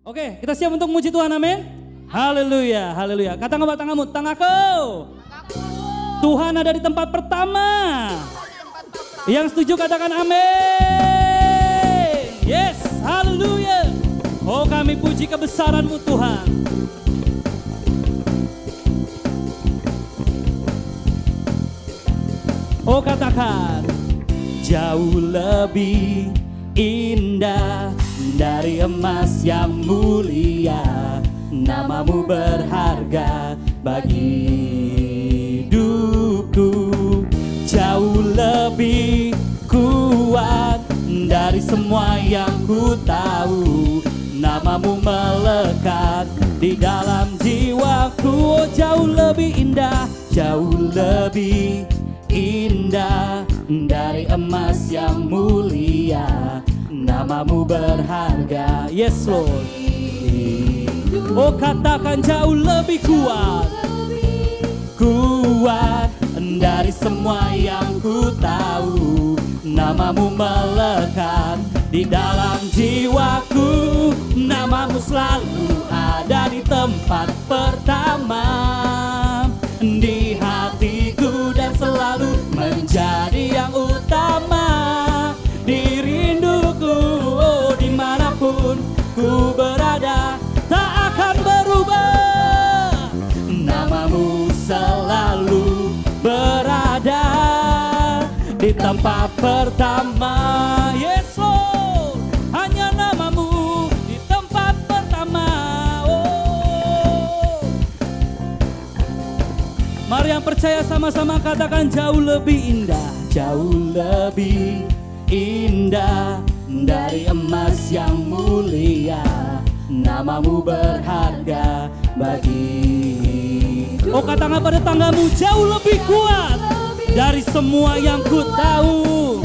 Oke, kita siap untuk memuji Tuhan, amin. Haleluya, haleluya. Kata ngebak tanganmu, tangaku. Tuhan ada di tempat pertama. Yang setuju katakan amin. Yes, haleluya. Oh, kami puji kebesaran-Mu Tuhan. Oh, katakan, jauh lebih indah dari emas yang mulia, namamu berharga bagi hidupku. Jauh lebih kuat dari semua yang ku tahu, namamu melekat di dalam jiwaku. Oh, jauh lebih indah, jauh lebih indah dari emas yang mulia, namamu berharga. Yes Lord. Oh, katakan jauh lebih kuat, kuat dari semua yang ku tahu, namamu melekat di dalam jiwaku. Namamu selalu ada di tempat pertama di hatiku dan selalu menjadi yang utama di rinduku. Oh, dimanapun ku berada tak akan berubah, namamu selalu berada di tempat pertama. Yes Lord, hanya namamu di tempat pertama. Oh, mari yang percaya sama-sama katakan jauh lebih indah, jauh lebih indah dari emas yang mulia, namamu berharga bagi. Oh, katakan pada tanggamu, jauh lebih kuat dari semua yang ku tahu.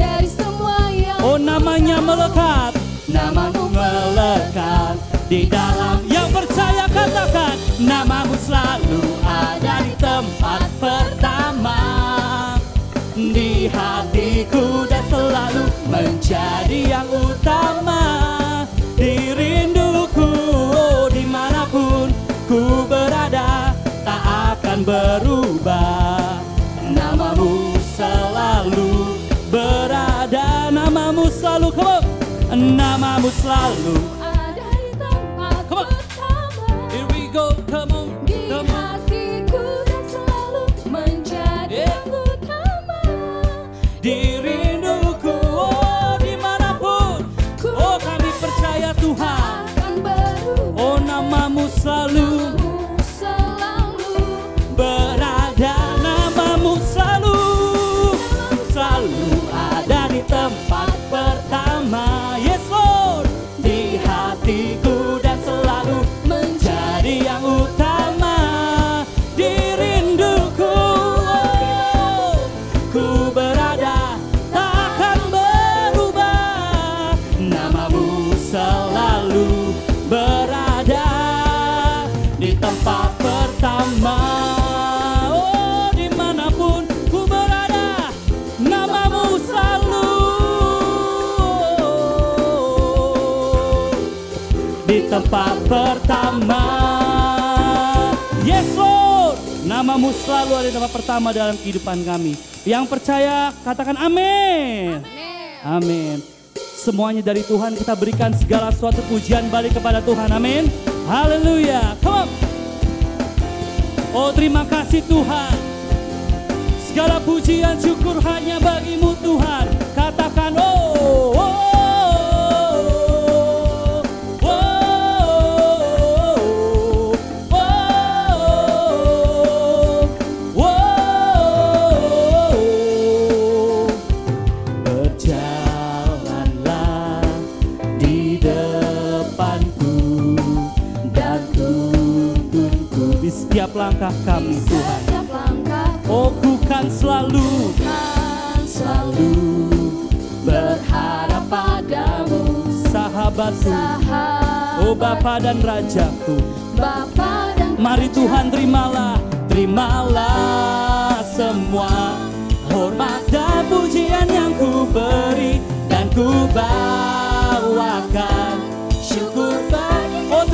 Oh, namanya melekat, namamu melekat di dalam. Yang percaya katakan, namamu selalu ada di tempat pertama di hatiku dan selalu menjadi yang utama di rinduku. Oh, dimanapun ku berada tak akan berubah, namamu selalu berada, namamu selalu, come on, namamu selalu ada di tempat pertama. Here we go, come on, Di come on. hatiku dan selalu menjadi yang utama Di rinduku, oh, dimanapun, oh, kami percaya Tuhan. akan berubah. Oh, namamu selalu Namamu selalu berada, namamu selalu ada di tempat pertama. Yes Lord, di hatiku dan selalu menjadi yang utama di rinduku. Oh, ku berada tak akan berubah, namamu selalu berada di tempat pertama. Oh, dimanapun ku berada, namamu selalu di tempat pertama. Yes Lord, namamu selalu ada di tempat pertama dalam kehidupan kami. Yang percaya katakan amin. Amin. Semuanya dari Tuhan, kita berikan segala suatu pujian balik kepada Tuhan. Amin. Haleluya. Come on. Oh, terima kasih Tuhan. Segala pujian syukur hanya bagimu Tuhan. Katakan oh, oh, oh, oh, oh, oh. Berjalanlah di depanku dan tuntunku di setiap langkah kami Tuhan. setiap langkah Oh, ku kan selalu kan selalu berharap padamu, sahabatku, oh Bapa dan Rajaku. Bapa dan Mari Tuhan terimalah, terimalah semua hormat dan pujian yang ku beri dan ku bawakan syukur bagi. Oh,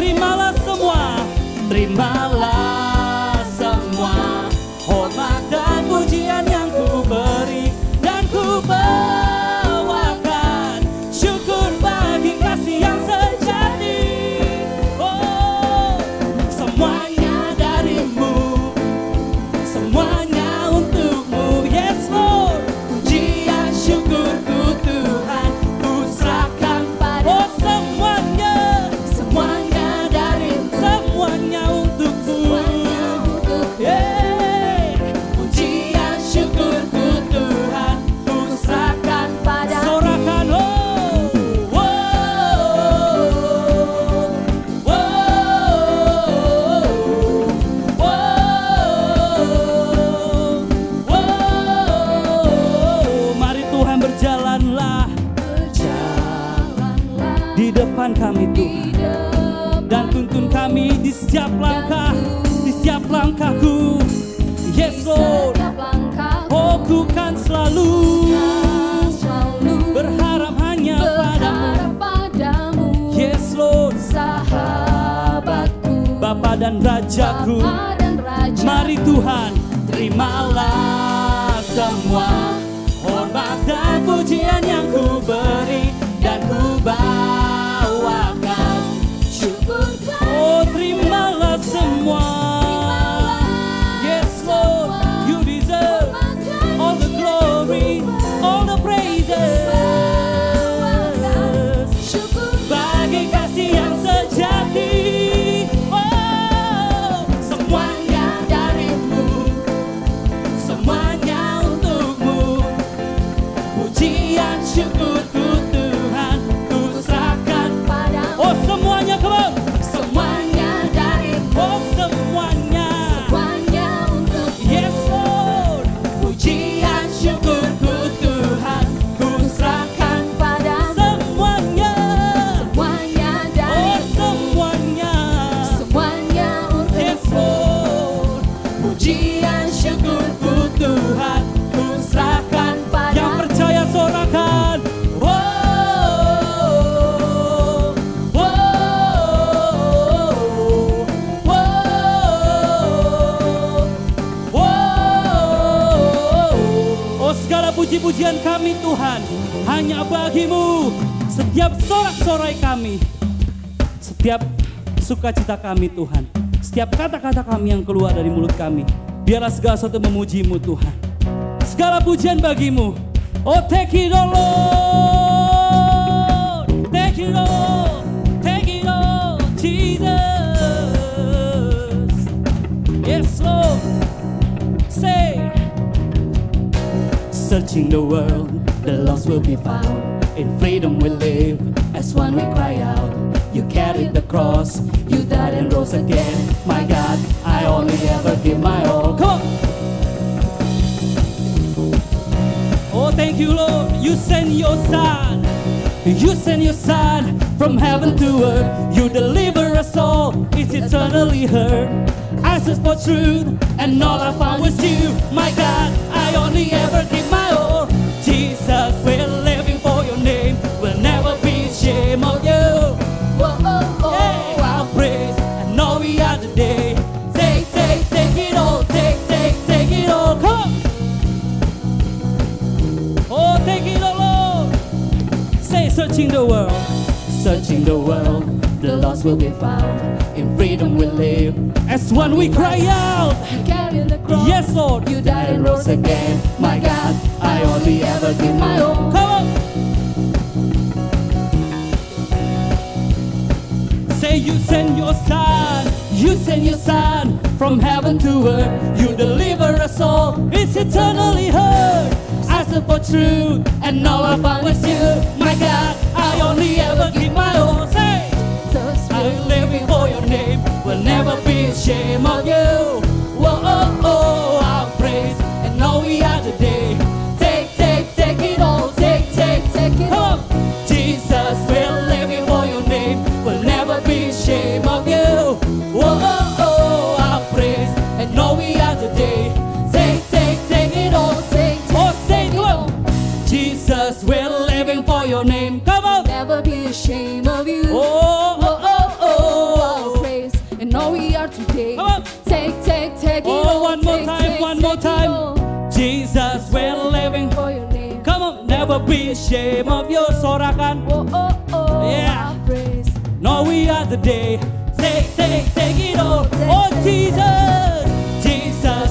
kami Tuhan, dan tuntun kami di setiap langkah, di setiap langkahku. Yes Lord, oh ku kan selalu berharap hanya padamu. Yes Lord, sahabatku, Bapa dan Rajaku. Mari Tuhan, terimalah semua hormat dan pujian yang ku beri dan ku bawakan syukur. Oh terimalah semua. Yes Lord, you deserve all the glory, all the praises. Bagi kasih yang sejati, oh semuanya darimu, semuanya untukmu. Pujian syukurku Tuhan, ku serahkan padamu. Oh semuanya kembali. Semuanya darimu, oh semuanya, semuanya untukmu. Yes Lord, pujian syukurku Tuhan, ku serahkan padamu. Semuanya, semuanya darimu, oh semuanya, semuanya untukmu. Yes Lord, pujian syukurku Tuhan, ku serahkan padamu. Yang percaya sorakan. Oh segala puji-pujian kami Tuhan hanya bagimu. Setiap sorak-sorai kami, setiap sukacita kami Tuhan, setiap kata-kata kami yang keluar dari mulut kami, biarlah segala sesuatu memujimu Tuhan. Segala pujian bagimu. Oh take it all Lord, take it all, take it all Jesus. Yes Lord, say. Searching the world, the lost will be found. In freedom we live, as one we cry out. You carried the cross, you died and rose again. My God, I only ever give my all. Come on! Oh, thank you, Lord. You send your son. You send your son from heaven to earth. You deliver us all. It's eternally heard. I search for truth, and all I found was you. My God, I only ever give my all. Jesus, we're living for your name. We'll never be ashamed of you. Yeah, I'll praise, and all we are today. Take it all. Take it all. Come on. Oh, take it all, Lord. Say, searching the world, the lost will be found. In freedom we live, as one we cry out. You carried the cross, Yes, Lord. you died and rose again. My God, I only ever give my all. Come on. Say you send your son from heaven to earth. You deliver us all, it's eternally heard. I search for truth, and all I found was you. My God, I only ever give my all. Say, I'm living for your name. We'll never be ashamed of you. Whoa, I'll praise, and all we are today. Take it all. Take it all. Jesus, we're living for your name. We'll never be ashamed of you. Whoa, I'll praise, and all we are today. Take it all. Oh, say it all. Jesus, we're living for your name. Come on. Never be ashamed of you. Oh, I'll praise, and all we are today. Come on. Take it all. Oh, one more time. Jesus, we're living for your name. Come on, never be ashamed of your sorakan. Yeah. I'll praise. No, we are today. Take it all. Oh, Jesus,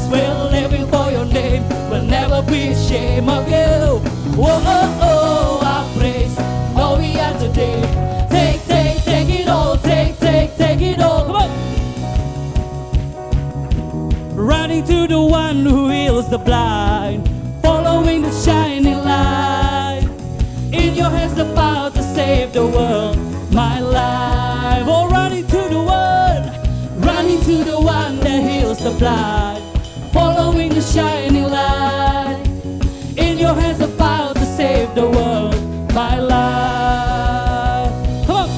we're living for your name. We'll never be ashamed of you. I'll praise. No, we are today. Take it all. Take it all. Come on. Running to the one who heals the blind, following the shining light. In your hands the power to save the world, my life. Oh, running to the one that heals the blind, following the shining light. In your hands the power to save the world, my life. Come on.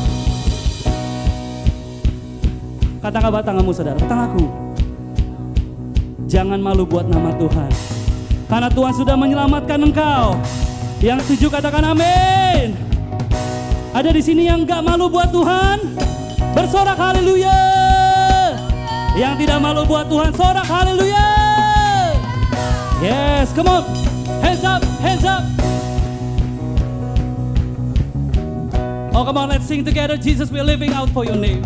Katakan bawah tanganmu saudara, katakan aku. Jangan malu buat nama Tuhan. Karena Tuhan sudah menyelamatkan engkau. Yang setuju katakan amin. Ada di sini yang gak malu buat Tuhan? Bersorak haleluya. Yang tidak malu buat Tuhan, sorak haleluya. Yes, come on. Hands up, hands up. Oh, come on, let's sing together. Jesus, we're living out for your name.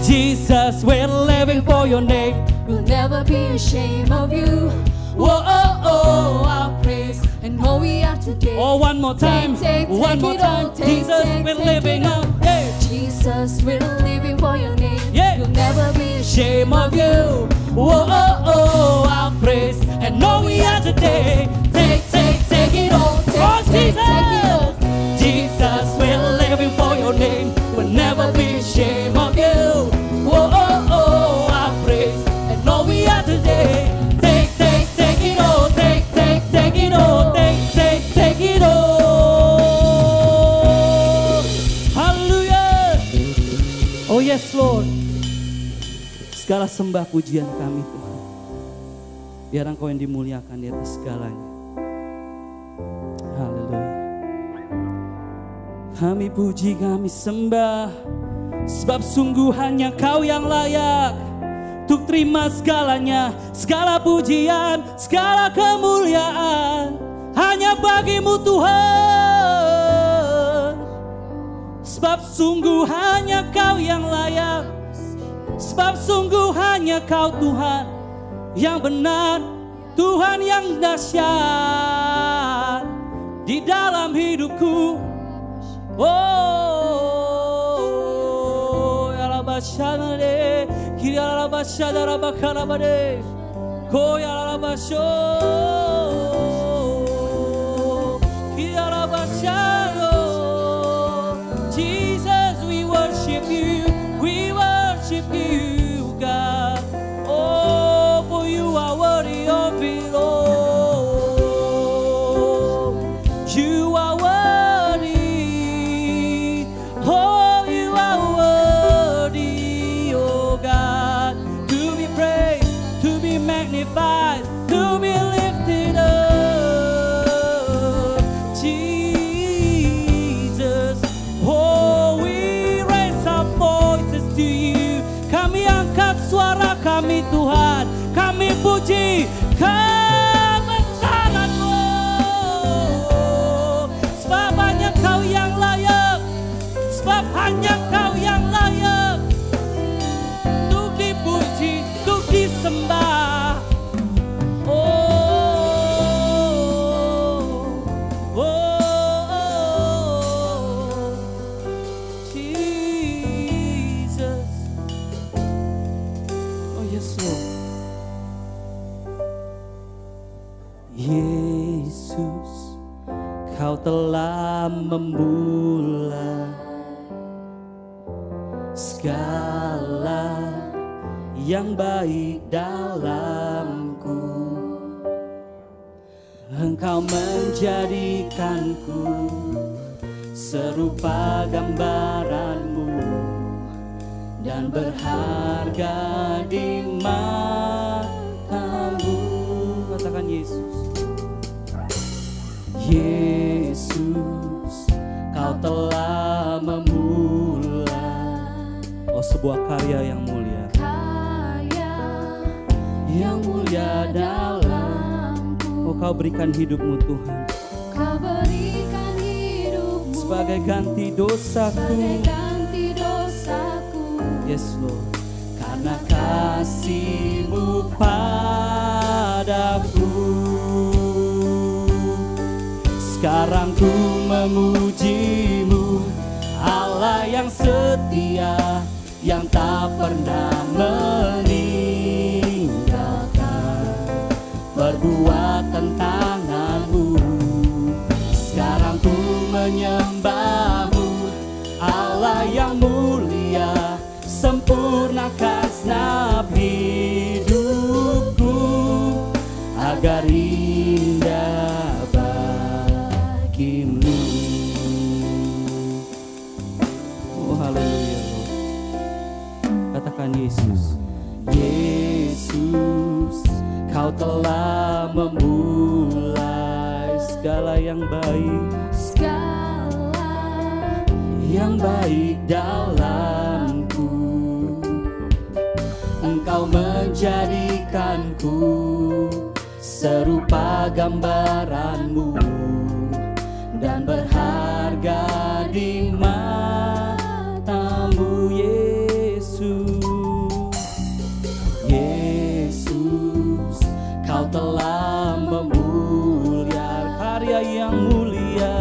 Jesus, we're living for your name. We'll never be ashamed of you. Whoa, oh, oh, our praise and all we are today. Oh, one more time, one more time. Jesus, we're living out. Yeah. Jesus, we're living for your name. Yeah. We'll never be Shame of you. Whoa, oh, oh, our praise and all we are today. Take it all. Take it all. Jesus, we're living for your name. We'll never be ashamed of you. Whoa, oh, oh, our praise and all we are today. Take it all. Take it all. Take it all. Hallelujah. Oh yes, Lord. Segala sembah pujian kami Tuhan. Biar Engkau yang dimuliakan di atas segalanya. Haleluya. Kami puji, kami sembah, sebab sungguh hanya Kau yang layak untuk terima segalanya. Segala pujian, segala kemuliaan hanya bagi-Mu Tuhan. Sebab sungguh hanya Kau yang layak. Sebab sungguh hanya Kau Tuhan yang benar, Tuhan yang dahsyat di dalam hidupku. Oh, ya la bashana de, kiri la bashada la bakara bade, ko ya la basho, kiri la bashado. Jesus, we worship you, God. Oh, for you are worthy of it all. You are worthy. Oh, you are worthy, oh God, to be praised, to be magnified, to be lifted up. Jesus, oh, we raise our voices to you. Kami angkat suara kami Tuhan, kami puji kebesaran-Mu. Sebab hanya Kau yang layak, sebab hanya Kau yang layak untuk dipuji, untuk disembah. Yesus, Kau telah memulai segala yang baik dalamku. Engkau menjadikanku serupa gambaran-Mu dan berharga di mata-Mu. Katakan Yesus. Yesus, Kau telah memulai sebuah karya yang mulia, yang mulia dalamku. Kau berikan hidup-Mu Tuhan, Kau berikan hidup-Mu sebagai ganti dosaku. Yes Lord, karena kasih-Mu padaku. Sekarang ku memuji-Mu, Allah yang setia, yang tak pernah meninggalkan perbuatan tangan-Mu. Sekarang ku menyembah-Mu, Allah yang mulia, sempurnakan segenap hidupku agar indah bagimu. Oh haleluya Lord. Katakan katakan Yesus. Yesus, Kau telah memulai segala yang baik, segala yang baik dalamku. Engkau menjadikanku serupa gambaranmu dan berharga di matamu, Yesus. Yesus, Kau telah memuliakan karya yang mulia,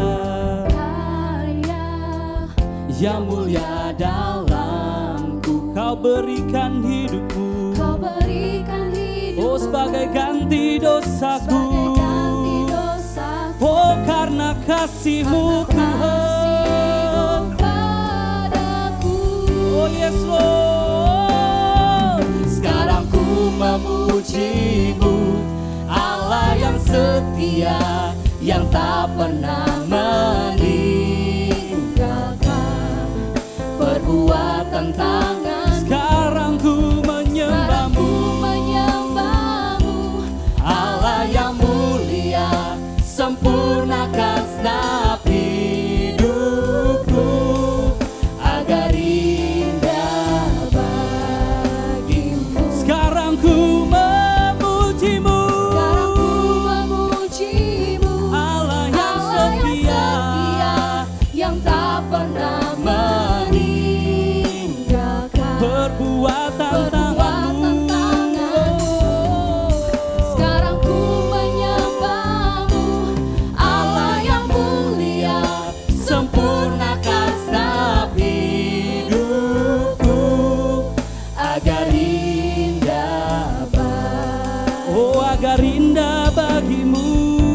yang mulia dalamku. Kau berikan hidupmu, Kau berikan hidupmu, oh sebagai ganti dosaku, oh karena kasih-Mu Tuhan padaku. Oh yes Lord. Sekarang ku memuji-Mu, Allah yang setia, yang tak pernah meninggalkan perbuatan tangan. Sekarang ku menyembah-Mu, Allah yang mulia, sempurnakan segenap hidupku agar indah bagimu. sekarang ku memuji-Mu, Allah yang setia, yang tak pernah meninggalkan perbuatan tangan-Mu. Sekarang ku menyembah-Mu, Allah yang mulia, sempurnakan segenap hidupku agar indah bagimu. Oh agar indah bagimu,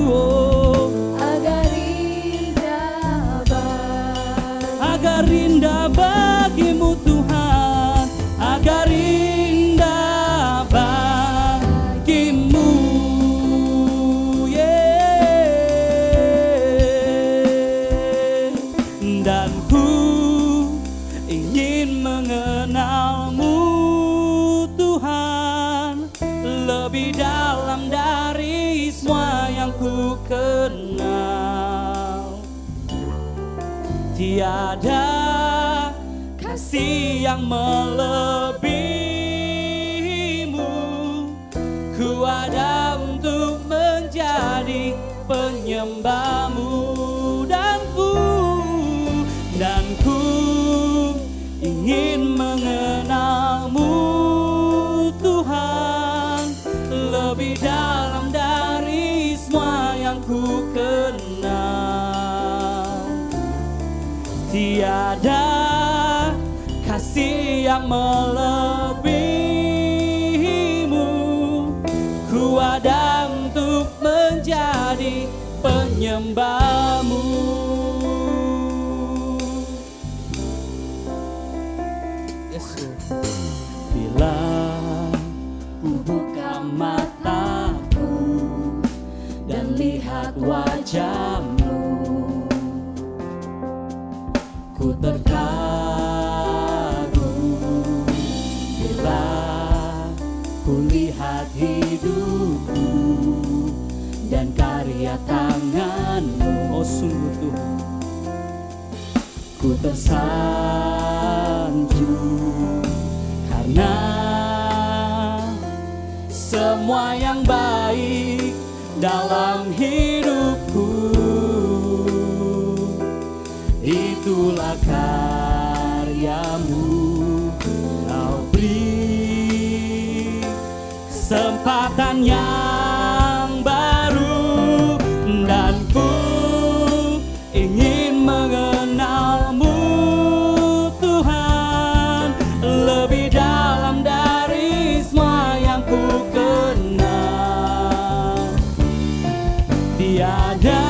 oh Agar indah bagimu. agar indah bagimu Tuhan, agar indah bagimu, yeah. Dan ku ingin mengenal-Mu Tuhan lebih dalam dari semua yang ku kenal. Tiada kasih yang melebihi-Mu. Ku ada untuk menjadi penyembah-Mu, dan ku ingin mengenal-Mu Tuhan lebih dalam dari semua yang ku kenal. Tiada kasih yang melebihi-Mu. Ku ada untuk menjadi penyembah-Mu. Yesus, bila ku buka mataku dan lihat wajah-Mu, ku terkagum bila ku lihat hidupku dan karya tangan-Mu. Oh sungguh Tuhan, ku tersanjung karena semua yang baik dalam hidupku, itulah karya-Mu. Kau beri kesempatan yang baru, dan ku ingin mengenal-Mu Tuhan lebih dalam dari semua yang ku kenal. Tiada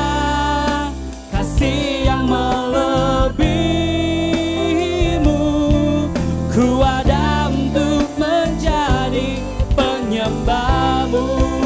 kasih yang melebihi-Mu. Ku ada untuk menjadi penyembah-Mu.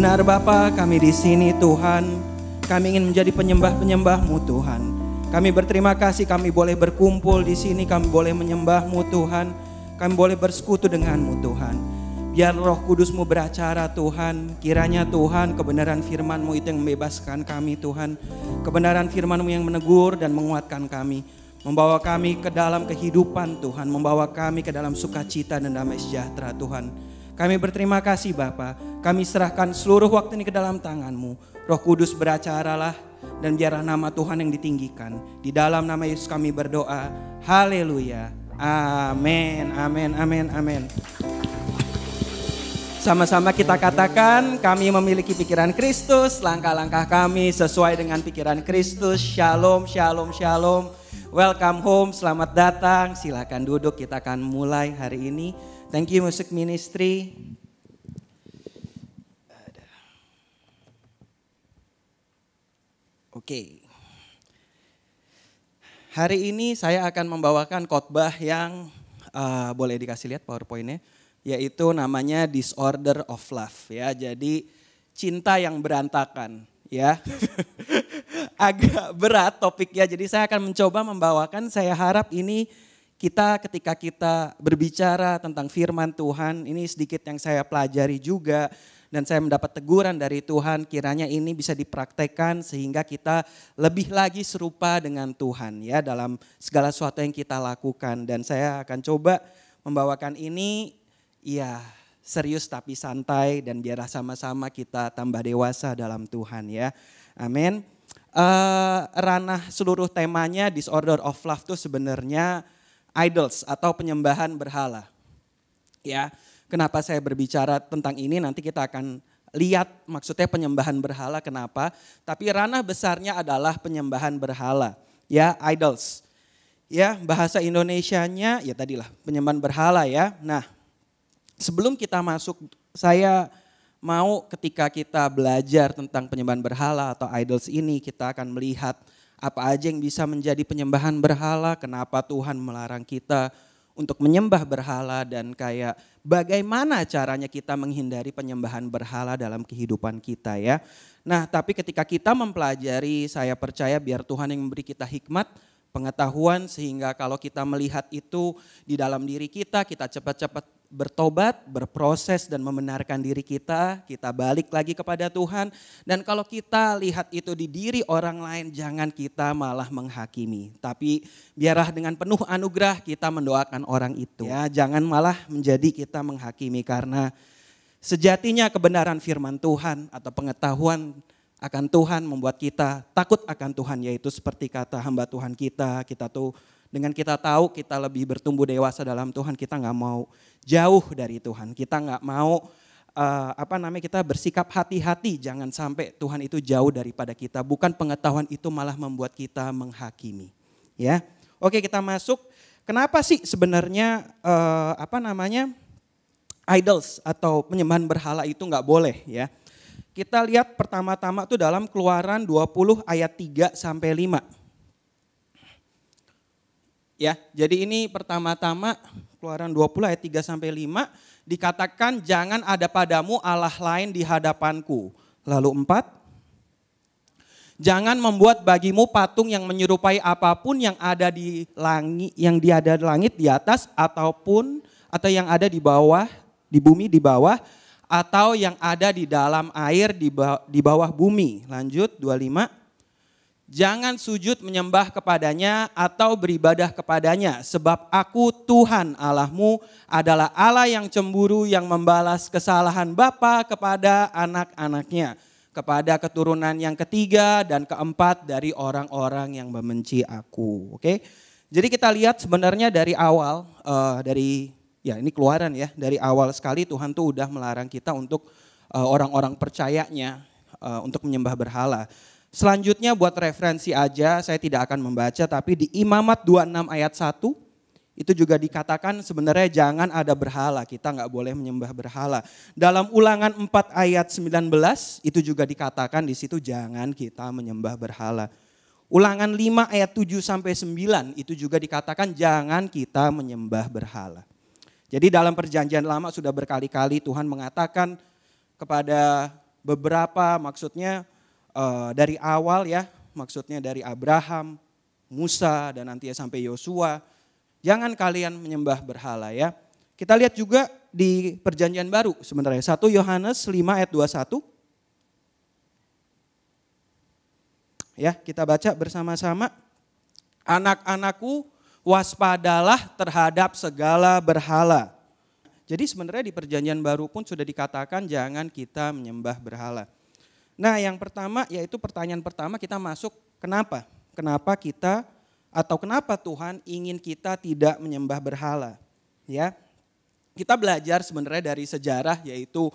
Benar Bapa, kami di sini Tuhan, kami ingin menjadi penyembah-penyembah-Mu Tuhan. Kami berterima kasih kami boleh berkumpul di sini, kami boleh menyembah-Mu Tuhan. Kami boleh bersekutu dengan-Mu Tuhan. Biar Roh Kudus-Mu beracara Tuhan. Kiranya Tuhan kebenaran firman-Mu itu yang membebaskan kami Tuhan. Kebenaran firman-Mu yang menegur dan menguatkan kami. Membawa kami ke dalam kehidupan Tuhan. Membawa kami ke dalam sukacita dan damai sejahtera Tuhan. Kami berterima kasih Bapa. Kami serahkan seluruh waktu ini ke dalam tangan-Mu. Roh Kudus beracaralah dan biarlah nama Tuhan yang ditinggikan. Di dalam nama Yesus kami berdoa. Haleluya. Amin. Amin. Amin. Amin. Sama-sama kita katakan kami memiliki pikiran Kristus. Langkah-langkah kami sesuai dengan pikiran Kristus. Shalom, shalom, shalom. Welcome home, selamat datang. Silakan duduk, kita akan mulai hari ini. Thank you Music Ministry. Oke. Hari ini saya akan membawakan khotbah yang boleh dikasih lihat PowerPoint-nya, yaitu namanya Disorder of Love ya. Jadi cinta yang berantakan ya. Agak berat topiknya, jadi saya akan mencoba membawakan. Saya harap ini ketika kita berbicara tentang firman Tuhan, ini sedikit yang saya pelajari juga dan saya mendapat teguran dari Tuhan, kiranya ini bisa dipraktekkan sehingga kita lebih lagi serupa dengan Tuhan ya dalam segala sesuatu yang kita lakukan. Dan saya akan coba membawakan ini ya serius tapi santai dan biar sama-sama kita tambah dewasa dalam Tuhan ya. Amin. Ranah seluruh temanya Disorder of Love itu sebenarnya idols atau penyembahan berhala. Ya, kenapa saya berbicara tentang ini nanti kita akan lihat maksudnya penyembahan berhala kenapa. Tapi ranah besarnya adalah penyembahan berhala, ya idols. Ya, bahasa Indonesianya ya tadilah penyembahan berhala ya. Nah, sebelum kita masuk saya mau ketika kita belajar tentang penyembahan berhala atau idols ini kita akan melihat apa aja yang bisa menjadi penyembahan berhala, kenapa Tuhan melarang kita untuk menyembah berhala dan kayak bagaimana caranya kita menghindari penyembahan berhala dalam kehidupan kita ya. Nah tapi ketika kita mempelajari saya percaya biar Tuhan yang memberi kita hikmat, pengetahuan sehingga kalau kita melihat itu di dalam diri kita cepat-cepat bertobat, berproses dan membenarkan diri kita balik lagi kepada Tuhan. Dan kalau kita lihat itu di diri orang lain, jangan kita malah menghakimi. Tapi biarlah dengan penuh anugerah kita mendoakan orang itu. Ya, jangan malah menjadi kita menghakimi karena sejatinya kebenaran firman Tuhan atau pengetahuan akan Tuhan membuat kita takut akan Tuhan, yaitu seperti kata hamba Tuhan kita tuh dengan kita tahu kita lebih bertumbuh dewasa dalam Tuhan, kita nggak mau jauh dari Tuhan, kita nggak mau kita bersikap hati-hati, jangan sampai Tuhan itu jauh daripada kita. Bukan pengetahuan itu malah membuat kita menghakimi. Ya, oke kita masuk. Kenapa sih sebenarnya idols atau penyembahan berhala itu nggak boleh ya? Kita lihat pertama-tama tuh dalam Keluaran 20 ayat 3 sampai 5. Ya, jadi ini pertama-tama Keluaran 20 ayat 3 sampai 5 dikatakan jangan ada padamu Allah lain di hadapanku. Lalu 4, jangan membuat bagimu patung yang menyerupai apapun yang ada di langit, di atas atau yang ada di bawah, di bumi di bawah, atau yang ada di dalam air di bawah bumi. Lanjut 25. Jangan sujud menyembah kepadanya atau beribadah kepadanya, sebab aku Tuhan Allahmu adalah Allah yang cemburu, yang membalas kesalahan bapa kepada anak-anaknya, kepada keturunan yang ketiga dan keempat dari orang-orang yang membenci aku. Oke, jadi kita lihat sebenarnya dari awal ini Keluaran ya, dari awal sekali Tuhan tuh udah melarang kita untuk orang-orang percayanya untuk menyembah berhala. Selanjutnya buat referensi aja, saya tidak akan membaca, tapi di Imamat 26 ayat 1 itu juga dikatakan sebenarnya jangan ada berhala, kita nggak boleh menyembah berhala. Dalam Ulangan 4 ayat 19 itu juga dikatakan di situ jangan kita menyembah berhala. Ulangan 5 ayat 7 sampai 9 itu juga dikatakan jangan kita menyembah berhala. Jadi dalam perjanjian lama sudah berkali-kali Tuhan mengatakan kepada beberapa maksudnya dari awal ya, maksudnya dari Abraham, Musa dan nanti sampai Yosua. Jangan kalian menyembah berhala ya. Kita lihat juga di perjanjian baru sebenarnya 1 Yohanes 5 ayat 21. Ya, kita baca bersama-sama. Anak-anakku, waspadalah terhadap segala berhala. Jadi sebenarnya di perjanjian baru pun sudah dikatakan jangan kita menyembah berhala. Nah, yang pertama yaitu pertanyaan pertama kita masuk kenapa? Kenapa kita atau kenapa Tuhan ingin kita tidak menyembah berhala? Ya. Kita belajar sebenarnya dari sejarah yaitu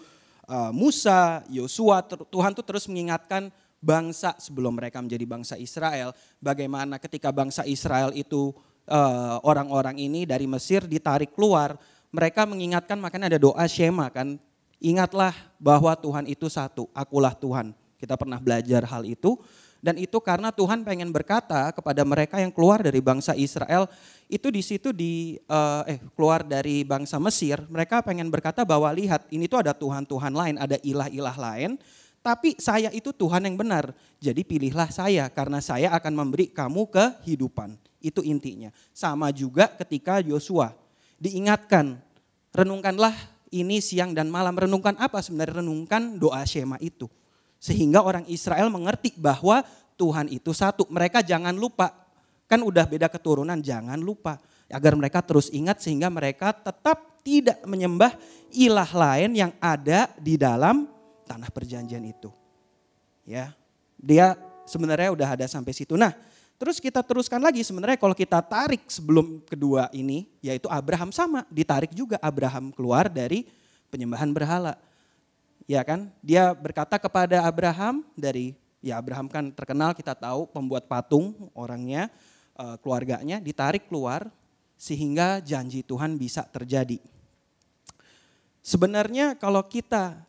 Musa, Yosua, Tuhan tuh terus mengingatkan bangsa sebelum mereka menjadi bangsa Israel. Bagaimana ketika bangsa Israel itu orang-orang ini dari Mesir ditarik keluar. Mereka mengingatkan makanya ada doa Shema kan. Ingatlah bahwa Tuhan itu satu, akulah Tuhan. Kita pernah belajar hal itu. Dan itu karena Tuhan pengen berkata kepada mereka yang keluar dari bangsa Israel. Itu di situ keluar dari bangsa Mesir. Mereka pengen berkata bahwa lihat ini tuh ada Tuhan-Tuhan lain, ada ilah-ilah lain. Tapi saya itu Tuhan yang benar. Jadi pilihlah saya karena saya akan memberi kamu kehidupan. Itu intinya. Sama juga ketika Yosua diingatkan. Renungkanlah ini siang dan malam. Renungkan apa sebenarnya? Renungkan doa Shema itu. Sehingga orang Israel mengerti bahwa Tuhan itu satu. Mereka jangan lupa. Kan udah beda keturunan, jangan lupa. Agar mereka terus ingat sehingga mereka tetap tidak menyembah ilah lain yang ada di dalam tanah perjanjian itu. Ya, dia sebenarnya udah ada sampai situ. Nah, terus kita teruskan lagi sebenarnya kalau kita tarik sebelum kedua ini, yaitu Abraham sama. Ditarik juga Abraham keluar dari penyembahan berhala. Ya kan, dia berkata kepada Abraham Abraham kan terkenal kita tahu pembuat patung orangnya, keluarganya ditarik keluar sehingga janji Tuhan bisa terjadi. Sebenarnya kalau kita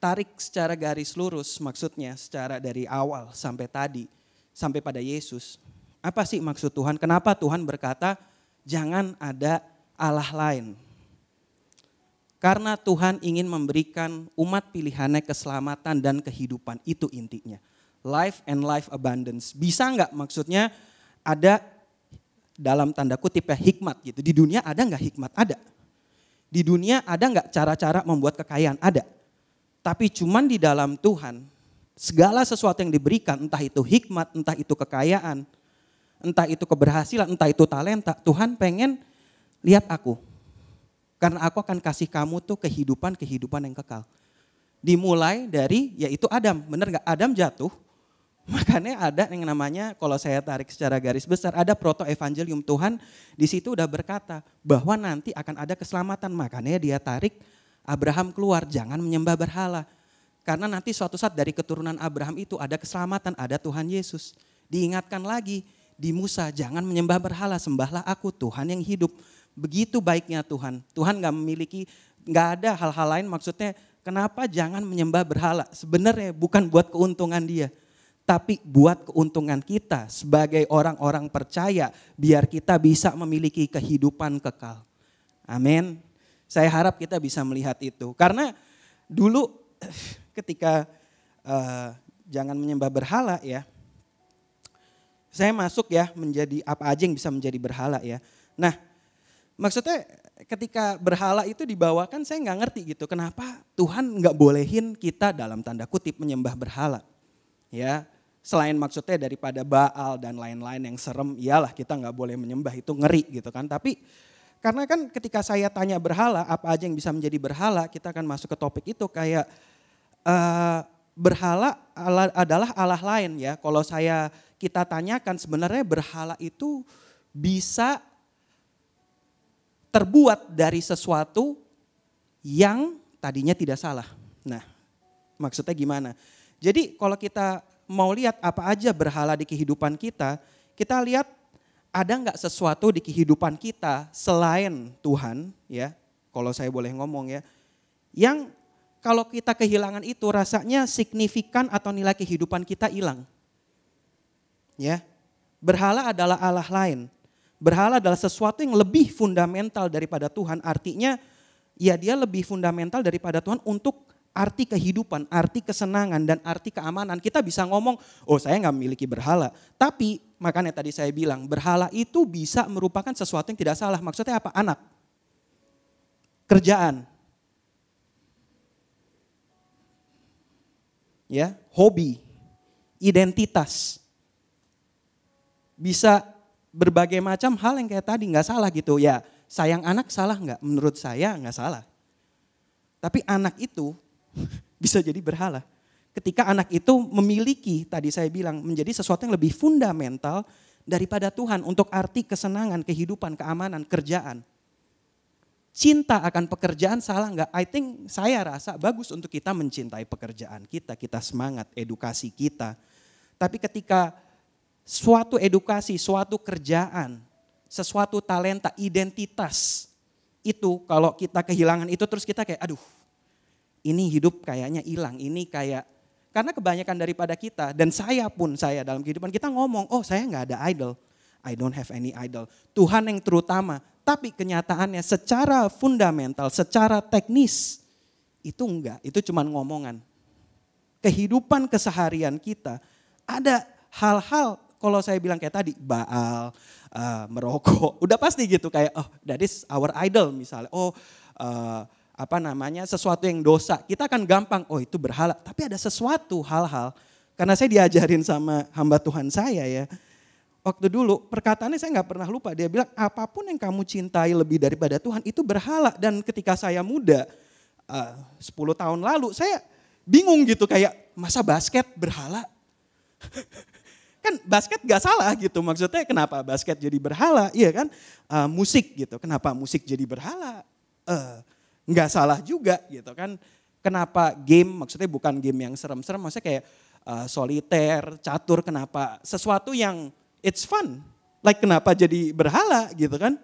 tarik secara garis lurus maksudnya secara dari awal sampai tadi, sampai pada Yesus. Apa sih maksud Tuhan? Kenapa Tuhan berkata jangan ada Allah lain? Karena Tuhan ingin memberikan umat pilihannya keselamatan dan kehidupan. Itu intinya. Life and life abundance. Bisa enggak maksudnya ada dalam tanda kutip ya hikmat gitu. Di dunia ada enggak hikmat? Ada. Di dunia ada enggak cara-cara membuat kekayaan? Ada. Tapi cuman di dalam Tuhan segala sesuatu yang diberikan entah itu hikmat, entah itu kekayaan, entah itu keberhasilan, entah itu talenta. Tuhan pengen lihat aku. Karena aku akan kasih kamu tuh kehidupan yang kekal. Dimulai dari yaitu Adam. Benar gak? Adam jatuh. Makanya ada yang namanya kalau saya tarik secara garis besar. Ada proto-evangelium. Tuhan di situ udah berkata bahwa nanti akan ada keselamatan. Makanya dia tarik Abraham keluar. Jangan menyembah berhala. Karena nanti suatu saat dari keturunan Abraham itu ada keselamatan. Ada Tuhan Yesus. Diingatkan lagi di Musa. Jangan menyembah berhala. Sembahlah aku Tuhan yang hidup. Begitu baiknya Tuhan. Tuhan gak ada hal-hal lain maksudnya kenapa jangan menyembah berhala. Sebenarnya bukan buat keuntungan dia. Tapi buat keuntungan kita sebagai orang-orang percaya. Biar kita bisa memiliki kehidupan kekal. Amin. Saya harap kita bisa melihat itu. Karena dulu ketika jangan menyembah berhala ya. Saya masuk ya menjadi apa aja yang bisa menjadi berhala ya. Nah, maksudnya ketika berhala itu dibawakan saya nggak ngerti gitu. Kenapa Tuhan nggak bolehin kita dalam tanda kutip menyembah berhala. Ya, selain maksudnya daripada Baal dan lain-lain yang serem, iyalah kita nggak boleh menyembah itu ngeri gitu kan. Tapi karena kan ketika saya tanya berhala, apa aja yang bisa menjadi berhala, kita akan masuk ke topik itu kayak berhala adalah Allah lain ya. Kalau kita tanyakan sebenarnya berhala itu bisa terbuat dari sesuatu yang tadinya tidak salah. Nah, maksudnya gimana? Jadi kalau kita mau lihat apa aja berhala di kehidupan kita lihat ada nggak sesuatu di kehidupan kita selain Tuhan, ya? Kalau saya boleh ngomong ya, yang kalau kita kehilangan itu rasanya signifikan atau nilai kehidupan kita hilang. Ya, berhala adalah Allah lain. Berhala adalah sesuatu yang lebih fundamental daripada Tuhan. Artinya ya dia lebih fundamental daripada Tuhan untuk arti kehidupan, arti kesenangan, dan arti keamanan. Kita bisa ngomong, oh saya nggak memiliki berhala. Tapi makanya tadi saya bilang, berhala itu bisa merupakan sesuatu yang tidak salah. Maksudnya apa? Anak, kerjaan, ya, hobi, identitas. Bisa berbagai macam hal yang kayak tadi nggak salah gitu. Ya, sayang anak salah nggak? Menurut saya nggak salah. Tapi anak itu bisa jadi berhala. Ketika anak itu memiliki, tadi saya bilang, menjadi sesuatu yang lebih fundamental daripada Tuhan untuk arti kesenangan, kehidupan, keamanan, kerjaan. Cinta akan pekerjaan salah nggak? I think saya rasa bagus untuk kita mencintai pekerjaan kita semangat, edukasi kita. Tapi ketika suatu edukasi, suatu kerjaan, sesuatu talenta, identitas, itu kalau kita kehilangan itu terus kita kayak aduh ini hidup kayaknya hilang, ini kayak karena kebanyakan daripada kita dan saya dalam kehidupan kita ngomong oh saya nggak ada idol, I don't have any idol, Tuhan yang terutama, tapi kenyataannya secara fundamental, secara teknis itu enggak, itu cuman ngomongan. Kehidupan keseharian kita ada hal-hal kalau saya bilang kayak tadi Baal, merokok, udah pasti gitu kayak oh that is our idol misalnya, sesuatu yang dosa, kita akan gampang oh itu berhala. Tapi ada sesuatu hal-hal, karena saya diajarin sama hamba Tuhan saya ya, waktu dulu perkataannya saya gak pernah lupa, dia bilang apapun yang kamu cintai lebih daripada Tuhan itu berhala. Dan ketika saya muda, 10 tahun lalu saya bingung gitu kayak masa basket berhala? Kan basket gak salah gitu, maksudnya kenapa basket jadi berhala, iya kan, musik gitu, kenapa musik jadi berhala, gak salah juga gitu kan, kenapa game, maksudnya bukan game yang serem-serem, maksudnya kayak soliter, catur, kenapa sesuatu yang it's fun, like kenapa jadi berhala gitu kan,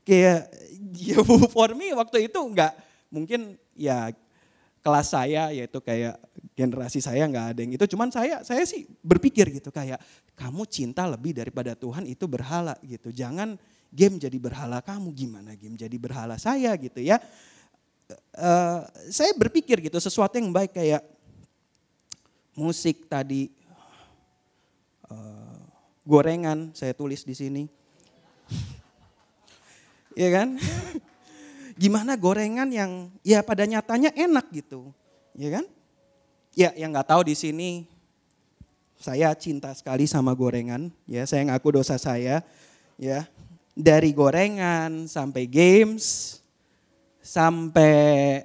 kayak ya for me waktu itu gak, mungkin ya kelas saya yaitu kayak generasi saya nggak ada yang itu, cuman saya sih berpikir gitu kayak kamu cinta lebih daripada Tuhan itu berhala gitu, jangan game jadi berhala kamu, gimana game jadi berhala saya gitu ya. Saya berpikir gitu sesuatu yang baik kayak musik tadi, gorengan saya tulis di sini, ya kan? Gimana gorengan yang ya pada nyatanya enak gitu, ya kan? Ya yang nggak tahu di sini saya cinta sekali sama gorengan, ya saya ngaku dosa saya, ya dari gorengan sampai games, sampai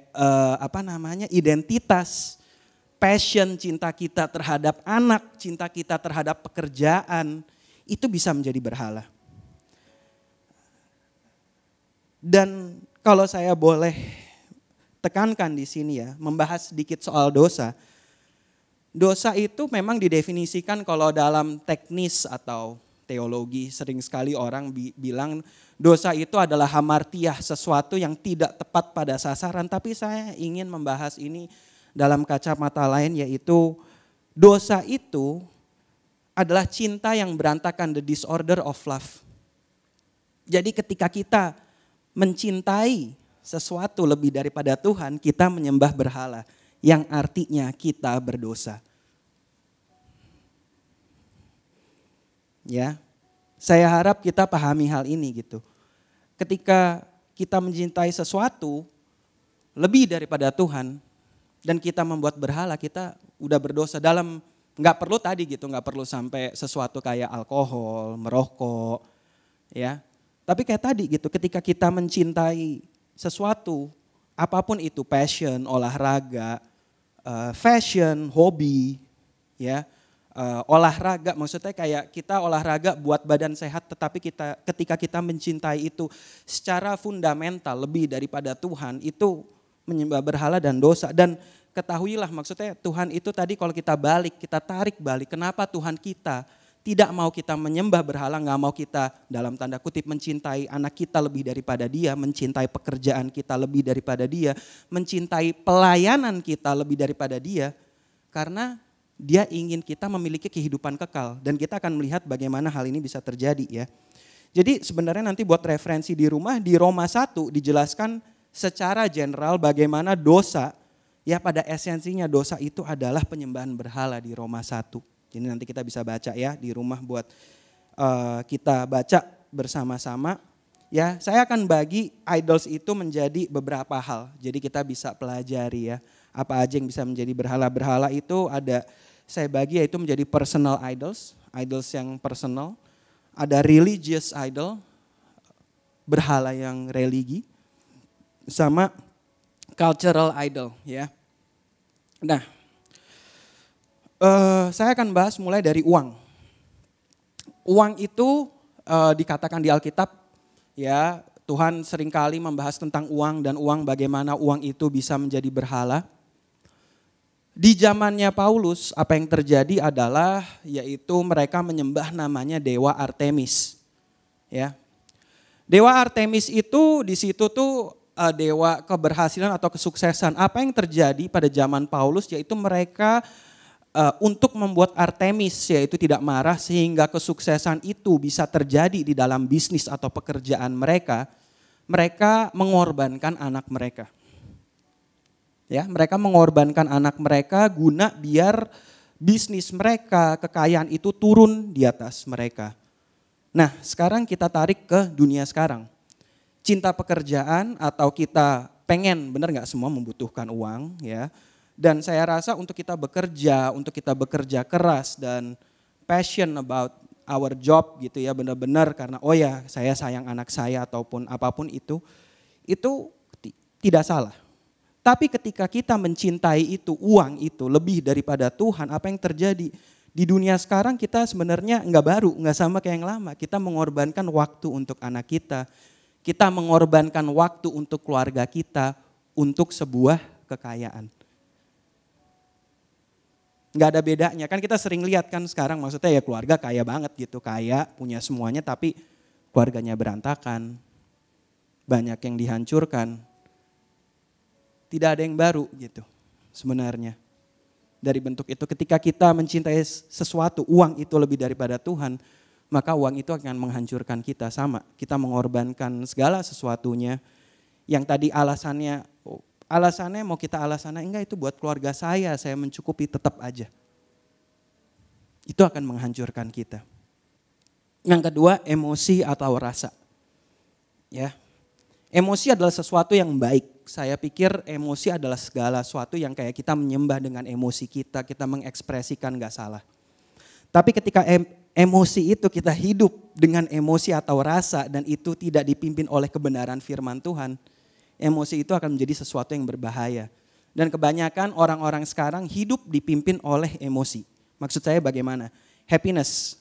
identitas, passion cinta kita terhadap anak, cinta kita terhadap pekerjaan itu bisa menjadi berhala. Dan kalau saya boleh tekankan di sini ya, membahas sedikit soal dosa. Dosa itu memang didefinisikan kalau dalam teknis atau teologi sering sekali orang bilang dosa itu adalah hamartiah, sesuatu yang tidak tepat pada sasaran. Tapi saya ingin membahas ini dalam kacamata lain, yaitu dosa itu adalah cinta yang berantakan, the disorder of love. Jadi ketika kita mencintai sesuatu lebih daripada Tuhan, kita menyembah berhala yang artinya kita berdosa. Ya, saya harap kita pahami hal ini gitu. Ketika kita mencintai sesuatu lebih daripada Tuhan dan kita membuat berhala, kita udah berdosa. Dalam nggak perlu tadi gitu, nggak perlu sampai sesuatu kayak alkohol, merokok, ya. Tapi kayak tadi gitu, ketika kita mencintai sesuatu, apapun itu, passion, olahraga, fashion, hobi, ya, olahraga, maksudnya kayak kita olahraga buat badan sehat, tetapi ketika kita mencintai itu secara fundamental lebih daripada Tuhan, itu menyembah berhala dan dosa. Dan ketahuilah maksudnya Tuhan itu tadi kalau kita tarik balik, kenapa Tuhan kita tidak mau kita menyembah berhala, gak mau kita dalam tanda kutip mencintai anak kita lebih daripada dia, mencintai pekerjaan kita lebih daripada dia, mencintai pelayanan kita lebih daripada dia, karena dia ingin kita memiliki kehidupan kekal. Dan kita akan melihat bagaimana hal ini bisa terjadi ya. Jadi sebenarnya nanti buat referensi di rumah, di Roma 1 dijelaskan secara general bagaimana dosa Ya pada esensinya dosa itu adalah penyembahan berhala di Roma 1. Jadi nanti kita bisa baca ya di rumah buat kita baca bersama-sama. Ya, saya akan bagi idols itu menjadi beberapa hal. Jadi kita bisa pelajari ya. Apa aja yang bisa menjadi berhala. Berhala itu ada, saya bagi yaitu menjadi personal idols. Idols yang personal. Ada religious idol. Berhala yang religi. Sama cultural idol ya. Nah, saya akan bahas mulai dari uang. Uang itu dikatakan di Alkitab ya, Tuhan seringkali membahas tentang uang dan uang, bagaimana uang itu bisa menjadi berhala. Di zamannya Paulus apa yang terjadi adalah yaitu mereka menyembah namanya dewa Artemis. Ya. Dewa Artemis itu di situ tuh dewa keberhasilan atau kesuksesan. Apa yang terjadi pada zaman Paulus yaitu mereka untuk membuat Artemis yaitu tidak marah sehingga kesuksesan itu bisa terjadi di dalam bisnis atau pekerjaan mereka. Mereka mengorbankan anak mereka. Ya, mereka mengorbankan anak mereka guna biar bisnis mereka, kekayaan itu turun di atas mereka. Nah, sekarang kita tarik ke dunia sekarang. Cinta pekerjaan atau kita pengen, benar nggak semua membutuhkan uang ya. Dan saya rasa untuk kita bekerja keras dan passion about our job gitu ya, benar-benar karena oh ya saya sayang anak saya ataupun apapun itu tidak salah. Tapi ketika kita mencintai itu, uang itu lebih daripada Tuhan, apa yang terjadi? Di dunia sekarang kita sebenarnya nggak sama kayak yang lama. Kita mengorbankan waktu untuk anak kita. Kita mengorbankan waktu untuk keluarga kita, untuk sebuah kekayaan. Nggak ada bedanya, kan kita sering lihat kan sekarang maksudnya ya keluarga kaya banget gitu. Kaya, punya semuanya tapi keluarganya berantakan. Banyak yang dihancurkan. Tidak ada yang baru gitu sebenarnya. Dari bentuk itu ketika kita mencintai sesuatu, uang itu lebih daripada Tuhan, maka uang itu akan menghancurkan kita sama. Kita mengorbankan segala sesuatunya yang tadi alasannya mau kita alasannya enggak itu buat keluarga saya mencukupi tetap aja. Itu akan menghancurkan kita. Yang kedua, emosi atau rasa. Ya. Emosi adalah sesuatu yang baik. Saya pikir emosi adalah segala sesuatu yang kayak kita menyembah dengan emosi kita mengekspresikan gak salah. Tapi ketika emosi itu kita hidup dengan emosi atau rasa dan itu tidak dipimpin oleh kebenaran firman Tuhan, emosi itu akan menjadi sesuatu yang berbahaya. Dan kebanyakan orang-orang sekarang hidup dipimpin oleh emosi. Maksud saya bagaimana? Happiness,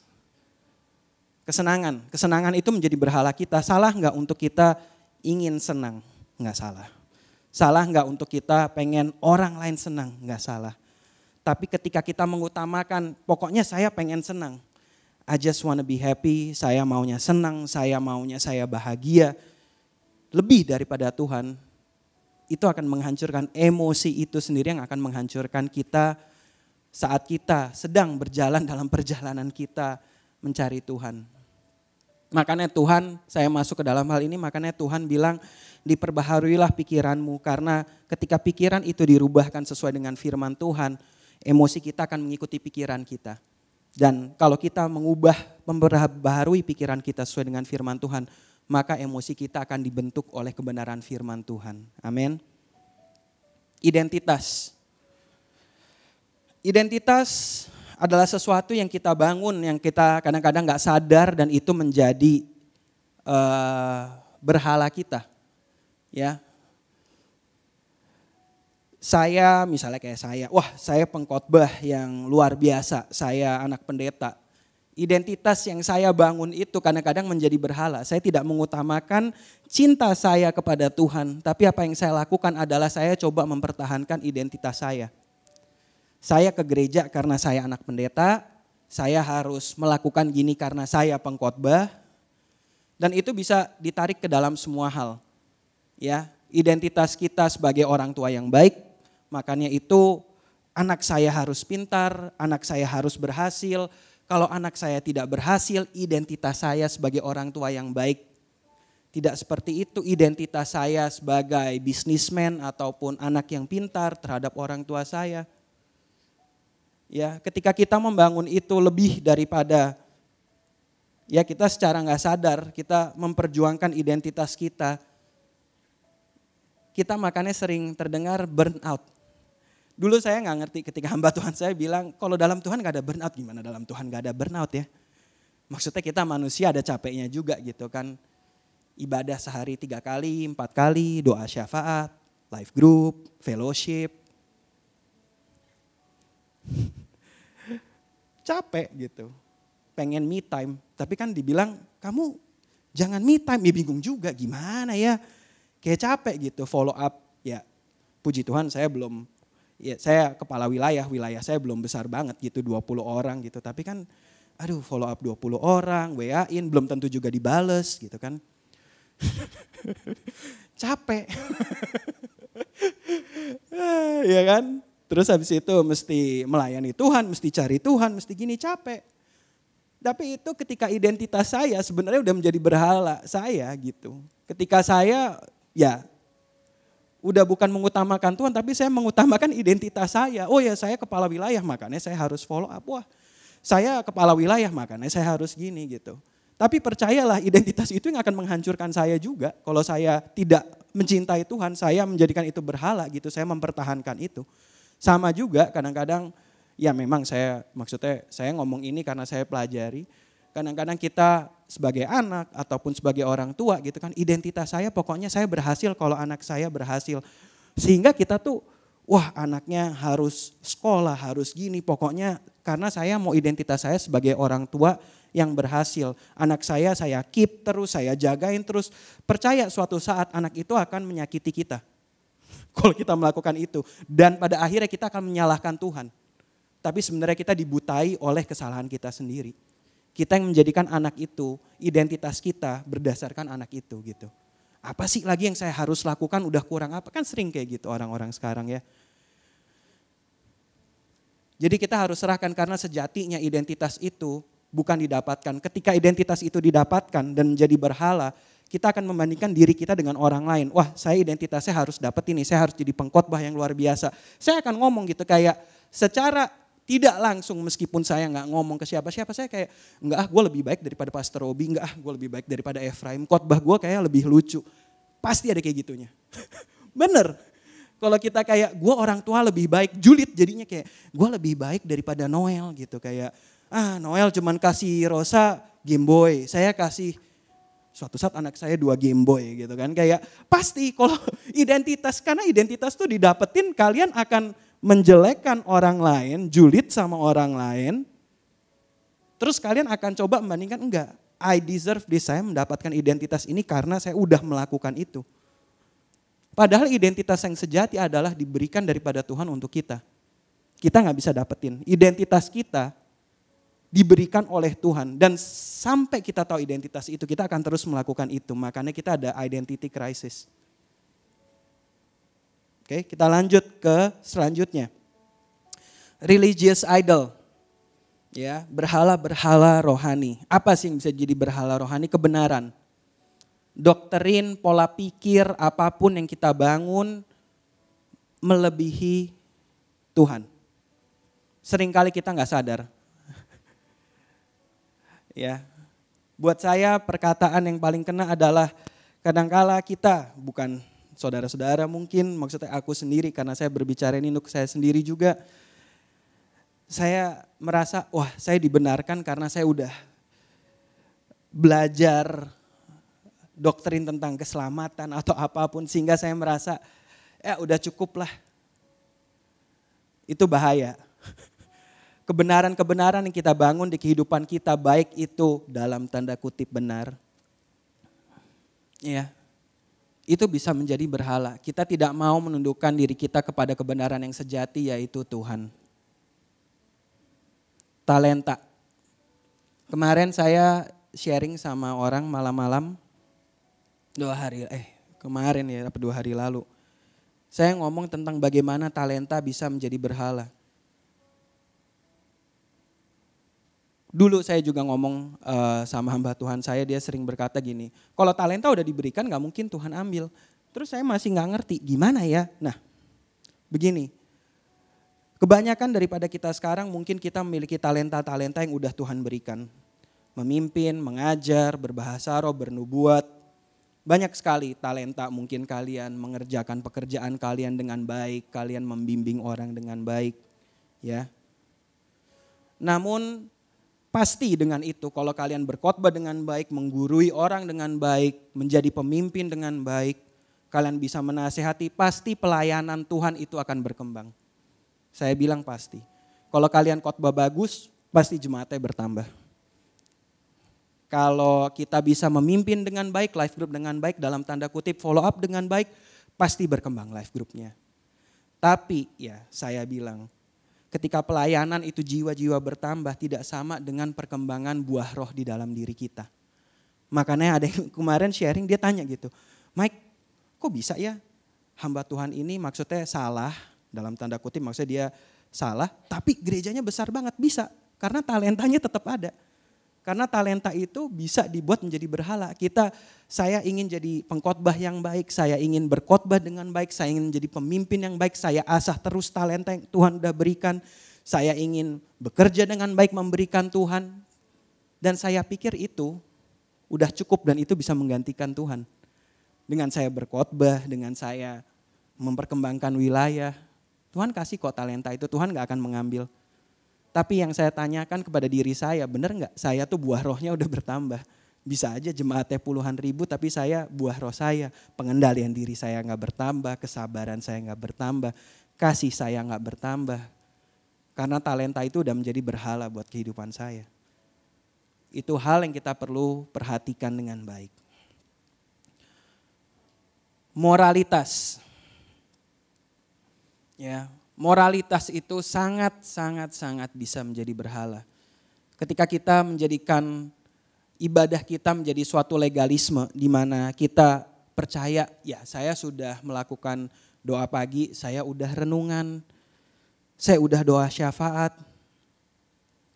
kesenangan itu menjadi berhala kita. Salah gak untuk kita ingin senang? Nggak salah. Salah nggak untuk kita pengen orang lain senang? Nggak salah. Tapi ketika kita mengutamakan, pokoknya saya pengen senang. I just wanna be happy, saya maunya senang, saya maunya saya bahagia. Lebih daripada Tuhan, itu akan menghancurkan emosi itu sendiri yang akan menghancurkan kita saat kita sedang berjalan dalam perjalanan kita mencari Tuhan. Makanya Tuhan, saya masuk ke dalam hal ini, makanya Tuhan bilang diperbaharuilah pikiranmu. Karena ketika pikiran itu dirubahkan sesuai dengan firman Tuhan, emosi kita akan mengikuti pikiran kita. Dan kalau kita memperbaharui pikiran kita sesuai dengan firman Tuhan, maka emosi kita akan dibentuk oleh kebenaran firman Tuhan. Amin. Identitas adalah sesuatu yang kita bangun, yang kita kadang-kadang gak sadar dan itu menjadi berhala kita. Ya, saya misalnya kayak saya pengkhotbah yang luar biasa, saya anak pendeta. Identitas yang saya bangun itu kadang-kadang menjadi berhala. Saya tidak mengutamakan cinta saya kepada Tuhan, tapi apa yang saya lakukan adalah saya coba mempertahankan identitas saya. Saya ke gereja karena saya anak pendeta, saya harus melakukan gini karena saya pengkhotbah. Dan itu bisa ditarik ke dalam semua hal. Ya, identitas kita sebagai orang tua yang baik, makanya itu anak saya harus pintar, anak saya harus berhasil. Kalau anak saya tidak berhasil, identitas saya sebagai orang tua yang baik Tidak seperti itu identitas saya sebagai bisnismen ataupun anak yang pintar terhadap orang tua saya. Ya, ketika kita membangun itu lebih daripada ya kita secara nggak sadar kita memperjuangkan identitas kita. Kita makanya sering terdengar burnout. Dulu saya nggak ngerti ketika hamba Tuhan saya bilang kalau dalam Tuhan nggak ada burnout, gimana dalam Tuhan nggak ada burnout ya? Maksudnya kita manusia ada capeknya juga gitu kan. Ibadah sehari 3 kali, 4 kali, doa syafaat, life group, fellowship. Capek gitu, pengen me time. Tapi kan dibilang kamu jangan me time, ya bingung juga gimana ya. Kayak capek gitu, follow up. Ya puji Tuhan saya belum, ya saya kepala wilayah saya belum besar banget gitu 20 orang gitu. Tapi kan aduh follow up 20 orang, WA-in belum tentu juga dibales gitu kan. Capek. Ya kan? Terus habis itu mesti melayani Tuhan, mesti cari Tuhan, mesti gini, capek. Tapi itu ketika identitas saya sebenarnya udah menjadi berhala saya gitu. Ketika saya ya udah bukan mengutamakan Tuhan tapi saya mengutamakan identitas saya. Oh ya saya kepala wilayah makanya saya harus follow up. Wah saya kepala wilayah makanya saya harus gini gitu. Tapi percayalah identitas itu yang akan menghancurkan saya juga. Kalau saya tidak mencintai Tuhan, saya menjadikan itu berhala gitu, saya mempertahankan itu. Sama juga kadang-kadang ya memang maksudnya saya ngomong ini karena saya pelajari. Kadang-kadang kita sebagai anak ataupun sebagai orang tua gitu kan identitas saya pokoknya saya berhasil kalau anak saya berhasil. Sehingga kita tuh wah anaknya harus sekolah, harus gini pokoknya karena saya mau identitas saya sebagai orang tua yang berhasil. Anak saya keep terus, saya jagain terus. Percaya suatu saat anak itu akan menyakiti kita. Kalau kita melakukan itu. Dan pada akhirnya kita akan menyalahkan Tuhan. Tapi sebenarnya kita dibutai oleh kesalahan kita sendiri. Kita yang menjadikan anak itu, identitas kita berdasarkan anak itu gitu. Apa sih lagi yang saya harus lakukan udah kurang apa? Kan sering kayak gitu orang-orang sekarang ya. Jadi kita harus serahkan karena sejatinya identitas itu bukan didapatkan. Ketika identitas itu didapatkan dan menjadi berhala, kita akan membandingkan diri kita dengan orang lain. Wah saya identitasnya harus dapat ini, saya harus jadi pengkhotbah yang luar biasa. Saya akan ngomong gitu kayak secara tidak langsung meskipun saya nggak ngomong ke siapa-siapa. Saya kayak enggak gue lebih baik daripada Pastor Robi, enggak gue lebih baik daripada Efraim. Khotbah gue kayak lebih lucu. Pasti ada kayak gitunya. Bener. Kalau kita kayak gue orang tua lebih baik, julid jadinya kayak gue lebih baik daripada Noel gitu. Kayak Noel cuman kasih Rosa Game Boy, saya kasih suatu saat anak saya 2 Game Boy gitu kan. Kayak pasti kalau identitas, karena identitas tuh didapetin kalian akan menjelekkan orang lain, julid sama orang lain. Terus kalian akan coba membandingkan enggak, I deserve this, saya mendapatkan identitas ini karena saya udah melakukan itu. Padahal identitas yang sejati adalah diberikan daripada Tuhan untuk kita. Kita gak bisa dapetin, identitas kita diberikan oleh Tuhan dan sampai kita tahu identitas itu kita akan terus melakukan itu. Makanya kita ada identity crisis. Oke, kita lanjut ke selanjutnya. Religious idol. Ya, berhala-berhala rohani. Apa sih yang bisa jadi berhala rohani? Kebenaran. Doktrin, pola pikir, apapun yang kita bangun melebihi Tuhan. Seringkali kita nggak sadar. Ya, buat saya perkataan yang paling kena adalah kadangkala kita, bukan saudara-saudara mungkin, maksudnya aku sendiri karena saya berbicara ini untuk saya sendiri juga. Saya merasa, wah saya dibenarkan karena saya udah belajar doktrin tentang keselamatan atau apapun sehingga saya merasa ya udah cukup lah. Itu bahaya. Kebenaran-kebenaran yang kita bangun di kehidupan kita baik itu dalam tanda kutip benar. Ya, itu bisa menjadi berhala. Kita tidak mau menundukkan diri kita kepada kebenaran yang sejati yaitu Tuhan. Talenta. Kemarin saya sharing sama orang malam-malam. 2 hari lalu. Saya ngomong tentang bagaimana talenta bisa menjadi berhala. Dulu saya juga ngomong sama hamba Tuhan saya, dia sering berkata gini, kalau talenta udah diberikan gak mungkin Tuhan ambil. Terus saya masih gak ngerti gimana ya. Nah begini, kebanyakan daripada kita sekarang mungkin kita memiliki talenta-talenta yang udah Tuhan berikan. Memimpin, mengajar, berbahasa roh, bernubuat. Banyak sekali talenta mungkin kalian mengerjakan pekerjaan kalian dengan baik, kalian membimbing orang dengan baik. Ya. Namun pasti dengan itu kalau kalian berkhotbah dengan baik, menggurui orang dengan baik, menjadi pemimpin dengan baik, kalian bisa menasehati, pasti pelayanan Tuhan itu akan berkembang. Saya bilang pasti. Kalau kalian khotbah bagus, pasti jemaatnya bertambah. Kalau kita bisa memimpin dengan baik, life group dengan baik, dalam tanda kutip follow up dengan baik, pasti berkembang life groupnya. Tapi ya saya bilang, ketika pelayanan itu jiwa-jiwa bertambah tidak sama dengan perkembangan buah roh di dalam diri kita. Makanya ada yang kemarin sharing dia tanya gitu, Mike kok bisa ya hamba Tuhan ini maksudnya salah, dalam tanda kutip maksudnya dia salah tapi gerejanya besar banget. Bisa karena talentanya tetap ada. Karena talenta itu bisa dibuat menjadi berhala. Saya ingin jadi pengkhotbah yang baik, saya ingin berkhotbah dengan baik, saya ingin menjadi pemimpin yang baik, saya asah terus talenta yang Tuhan udah berikan. Saya ingin bekerja dengan baik memberikan Tuhan. Dan saya pikir itu udah cukup dan itu bisa menggantikan Tuhan. Dengan saya berkhotbah, dengan saya memperkembangkan wilayah, Tuhan kasih kok talenta itu, Tuhan gak akan mengambil. Tapi yang saya tanyakan kepada diri saya, benar nggak saya tuh buah rohnya udah bertambah. Bisa aja jemaatnya puluhan ribu tapi saya buah roh saya, pengendalian diri saya nggak bertambah, kesabaran saya nggak bertambah, kasih saya nggak bertambah. Karena talenta itu udah menjadi berhala buat kehidupan saya. Itu hal yang kita perlu perhatikan dengan baik. Moralitas. Ya. Moralitas itu sangat bisa menjadi berhala. Ketika kita menjadikan ibadah kita menjadi suatu legalisme di mana kita percaya ya saya sudah melakukan doa pagi, saya udah renungan, saya udah doa syafaat.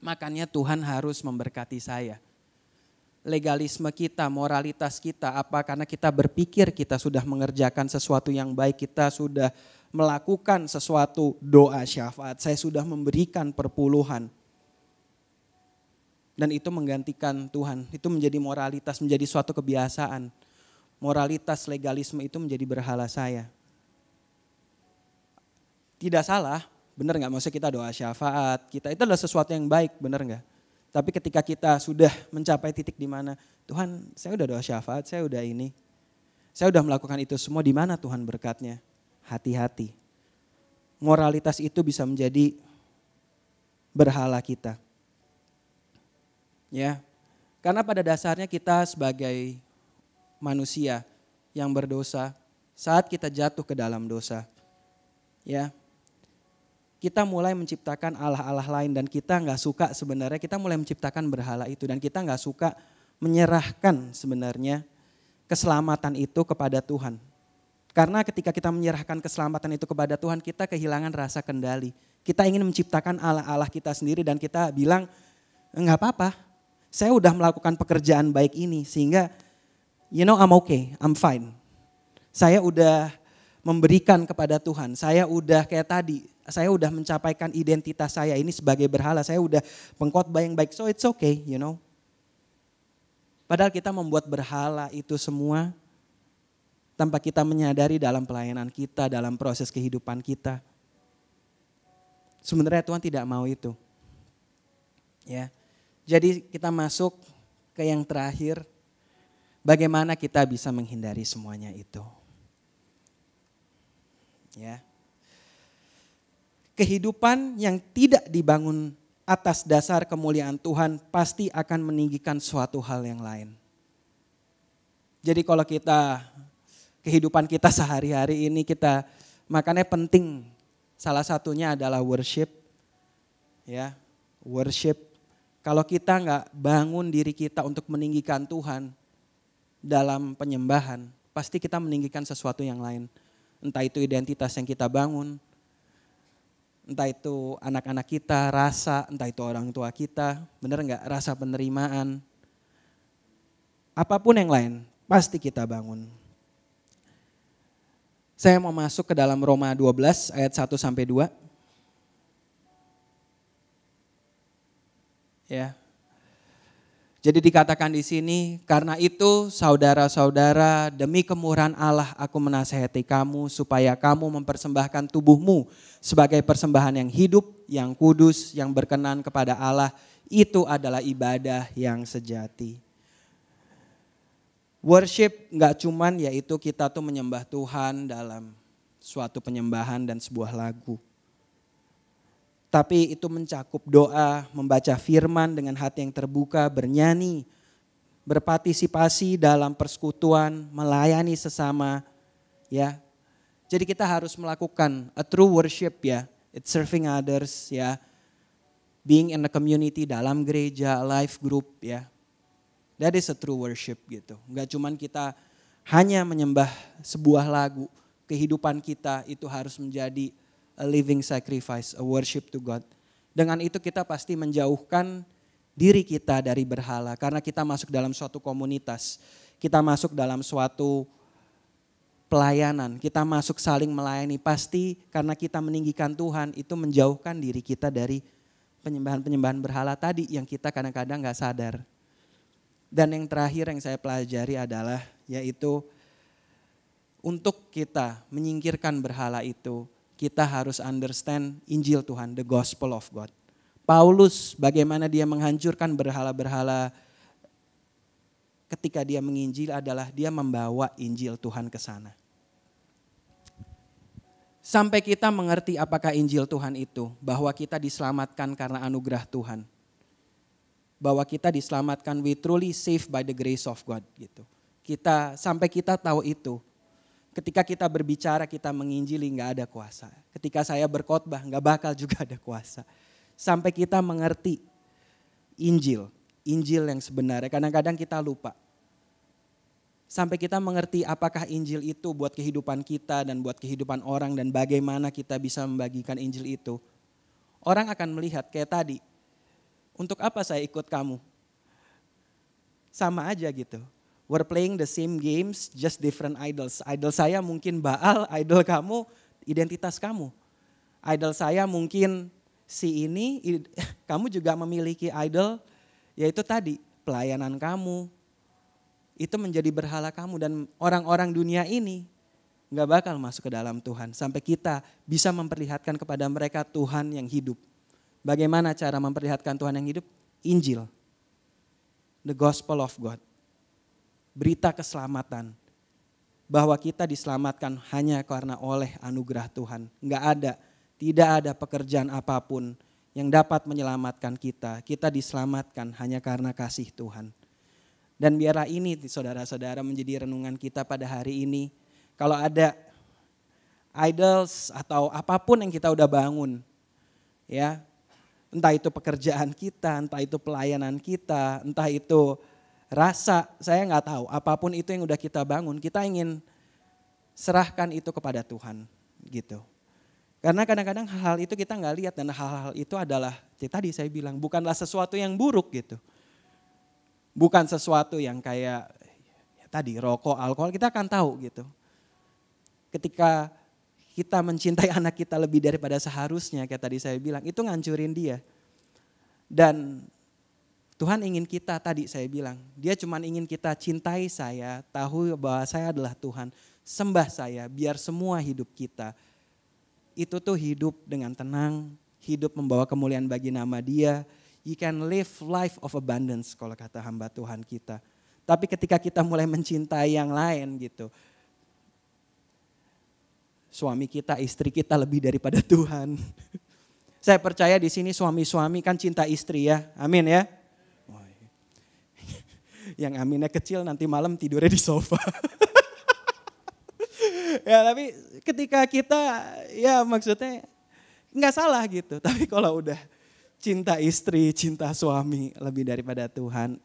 Makanya Tuhan harus memberkati saya. Legalisme kita, moralitas kita apa karena kita berpikir kita sudah mengerjakan sesuatu yang baik, kita sudah melakukan sesuatu doa syafaat, saya sudah memberikan perpuluhan. Dan itu menggantikan Tuhan, itu menjadi moralitas, menjadi suatu kebiasaan. Moralitas, legalisme itu menjadi berhala saya. Tidak salah, benar gak? Maksudnya kita doa syafaat, itu adalah sesuatu yang baik, benar gak? Tapi ketika kita sudah mencapai titik di mana, Tuhan saya udah doa syafaat, saya udah ini. Saya udah melakukan itu semua, di mana Tuhan berkatnya? Hati-hati. Moralitas itu bisa menjadi berhala kita. Ya. Karena pada dasarnya kita sebagai manusia yang berdosa, saat kita jatuh ke dalam dosa, ya. Kita mulai menciptakan Allah-Allah lain dan kita nggak suka sebenarnya, kita mulai menciptakan berhala itu dan kita nggak suka menyerahkan sebenarnya keselamatan itu kepada Tuhan. Karena ketika kita menyerahkan keselamatan itu kepada Tuhan, kita kehilangan rasa kendali. Kita ingin menciptakan Allah-Allah kita sendiri dan kita bilang, enggak apa-apa, saya udah melakukan pekerjaan baik ini sehingga I'm okay, I'm fine. Saya udah memberikan kepada Tuhan, saya udah kayak tadi, saya udah mencapaikan identitas saya ini sebagai berhala, saya udah pengkhotbah yang baik, so it's okay, Padahal kita membuat berhala itu semua tanpa kita menyadari dalam pelayanan kita, dalam proses kehidupan kita. Sebenarnya Tuhan tidak mau itu. Ya. Jadi kita masuk ke yang terakhir, bagaimana kita bisa menghindari semuanya itu. Ya. Kehidupan yang tidak dibangun atas dasar kemuliaan Tuhan pasti akan meninggikan suatu hal yang lain. Jadi kalau kehidupan kita sehari-hari ini makanya penting salah satunya adalah worship. Ya, worship. Kalau kita nggak bangun diri kita untuk meninggikan Tuhan dalam penyembahan, pasti kita meninggikan sesuatu yang lain. Entah itu identitas yang kita bangun, Entah itu anak-anak kita, rasa, entah itu orang tua kita, benar nggak? Rasa penerimaan. Apapun yang lain, pasti kita bangun. Saya mau masuk ke dalam Roma 12 ayat 1 sampai 2. Ya. Jadi dikatakan di sini, karena itu saudara-saudara, demi kemurahan Allah aku menasihati kamu supaya kamu mempersembahkan tubuhmu sebagai persembahan yang hidup, yang kudus, yang berkenan kepada Allah. Itu adalah ibadah yang sejati. Worship gak cuman yaitu kita tuh menyembah Tuhan dalam suatu penyembahan dan sebuah lagu. Tapi itu mencakup doa, membaca firman dengan hati yang terbuka, bernyanyi, berpartisipasi dalam persekutuan, melayani sesama, ya. Jadi kita harus melakukan a true worship ya, it's serving others ya, being in the community dalam gereja, life group ya. That is a true worship gitu. Enggak cuman kita hanya menyembah sebuah lagu, kehidupan kita itu harus menjadi a living sacrifice, a worship to God. Dengan itu kita pasti menjauhkan diri kita dari berhala. Karena kita masuk dalam suatu komunitas. Kita masuk dalam suatu pelayanan. Kita masuk saling melayani. Pasti karena kita meninggikan Tuhan itu menjauhkan diri kita dari penyembahan-penyembahan berhala tadi yang kita kadang-kadang gak sadar. Dan yang terakhir yang saya pelajari adalah yaitu untuk kita menyingkirkan berhala itu, kita harus understand Injil Tuhan, the gospel of God. Paulus bagaimana dia menghancurkan berhala-berhala ketika dia menginjil adalah dia membawa Injil Tuhan ke sana. Sampai kita mengerti apakah Injil Tuhan itu, bahwa kita diselamatkan karena anugerah Tuhan. Bahwa kita diselamatkan, we truly saved by the grace of God gitu. Sampai kita tahu itu. Ketika kita berbicara, kita menginjili gak ada kuasa. Ketika saya berkhotbah gak bakal juga ada kuasa. Sampai kita mengerti Injil yang sebenarnya. Kadang-kadang kita lupa. Sampai kita mengerti apakah Injil itu buat kehidupan kita dan buat kehidupan orang dan bagaimana kita bisa membagikan Injil itu. Orang akan melihat kayak tadi, untuk apa saya ikut kamu? Sama aja gitu. We're playing the same games, just different idols. Idol saya mungkin Baal, idol kamu identitas kamu. Idol saya mungkin si ini, kamu juga memiliki idol, yaitu tadi pelayanan kamu. Itu menjadi berhala kamu dan orang-orang dunia ini gak bakal masuk ke dalam Tuhan. Sampai kita bisa memperlihatkan kepada mereka Tuhan yang hidup. Bagaimana cara memperlihatkan Tuhan yang hidup? Injil, the gospel of God. Berita keselamatan, bahwa kita diselamatkan hanya karena oleh anugerah Tuhan. Tidak ada pekerjaan apapun yang dapat menyelamatkan kita. Kita diselamatkan hanya karena kasih Tuhan. Dan biarlah ini saudara-saudara menjadi renungan kita pada hari ini. Kalau ada idols atau apapun yang kita udah bangun, ya, entah itu pekerjaan kita, entah itu pelayanan kita, entah itu rasa, saya gak tahu, apapun itu yang udah kita bangun, kita ingin serahkan itu kepada Tuhan gitu. Karena kadang-kadang hal-hal itu kita gak lihat dan hal-hal itu adalah, tadi saya bilang, bukanlah sesuatu yang buruk gitu. Bukan sesuatu yang kayak ya tadi rokok, alkohol, kita akan tahu gitu. Ketika kita mencintai anak kita lebih daripada seharusnya, kayak tadi saya bilang, itu ngancurin dia. Dan Tuhan ingin kita, tadi saya bilang, dia cuma ingin kita cintai saya, tahu bahwa saya adalah Tuhan, sembah saya, biar semua hidup kita itu tuh hidup dengan tenang, hidup membawa kemuliaan bagi nama Dia. You can live life of abundance kalau kata hamba Tuhan kita. Tapi ketika kita mulai mencintai yang lain gitu, suami kita, istri kita lebih daripada Tuhan. Saya percaya di sini suami-suami kan cinta istri ya, amin ya. Yang aminnya kecil nanti malam tidurnya di sofa. Ya tapi ketika kita ya maksudnya nggak salah gitu. Tapi kalau udah cinta istri, cinta suami lebih daripada Tuhan.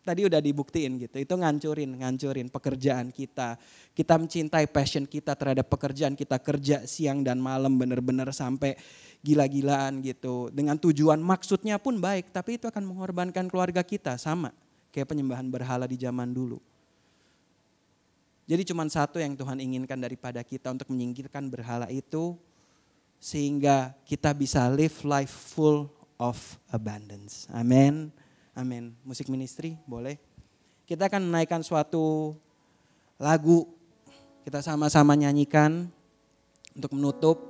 Tadi udah dibuktiin gitu, itu ngancurin pekerjaan kita. Kita mencintai passion kita terhadap pekerjaan, kita kerja siang dan malam bener-bener sampai gila-gilaan gitu. Dengan tujuan maksudnya pun baik, tapi itu akan mengorbankan keluarga kita, sama kayak penyembahan berhala di zaman dulu. Jadi cuma satu yang Tuhan inginkan daripada kita, untuk menyingkirkan berhala itu, sehingga kita bisa live life full of abundance. Amin. Amin. Musik ministry boleh. Kita akan menaikkan suatu lagu. Kita sama-sama nyanyikan untuk menutup.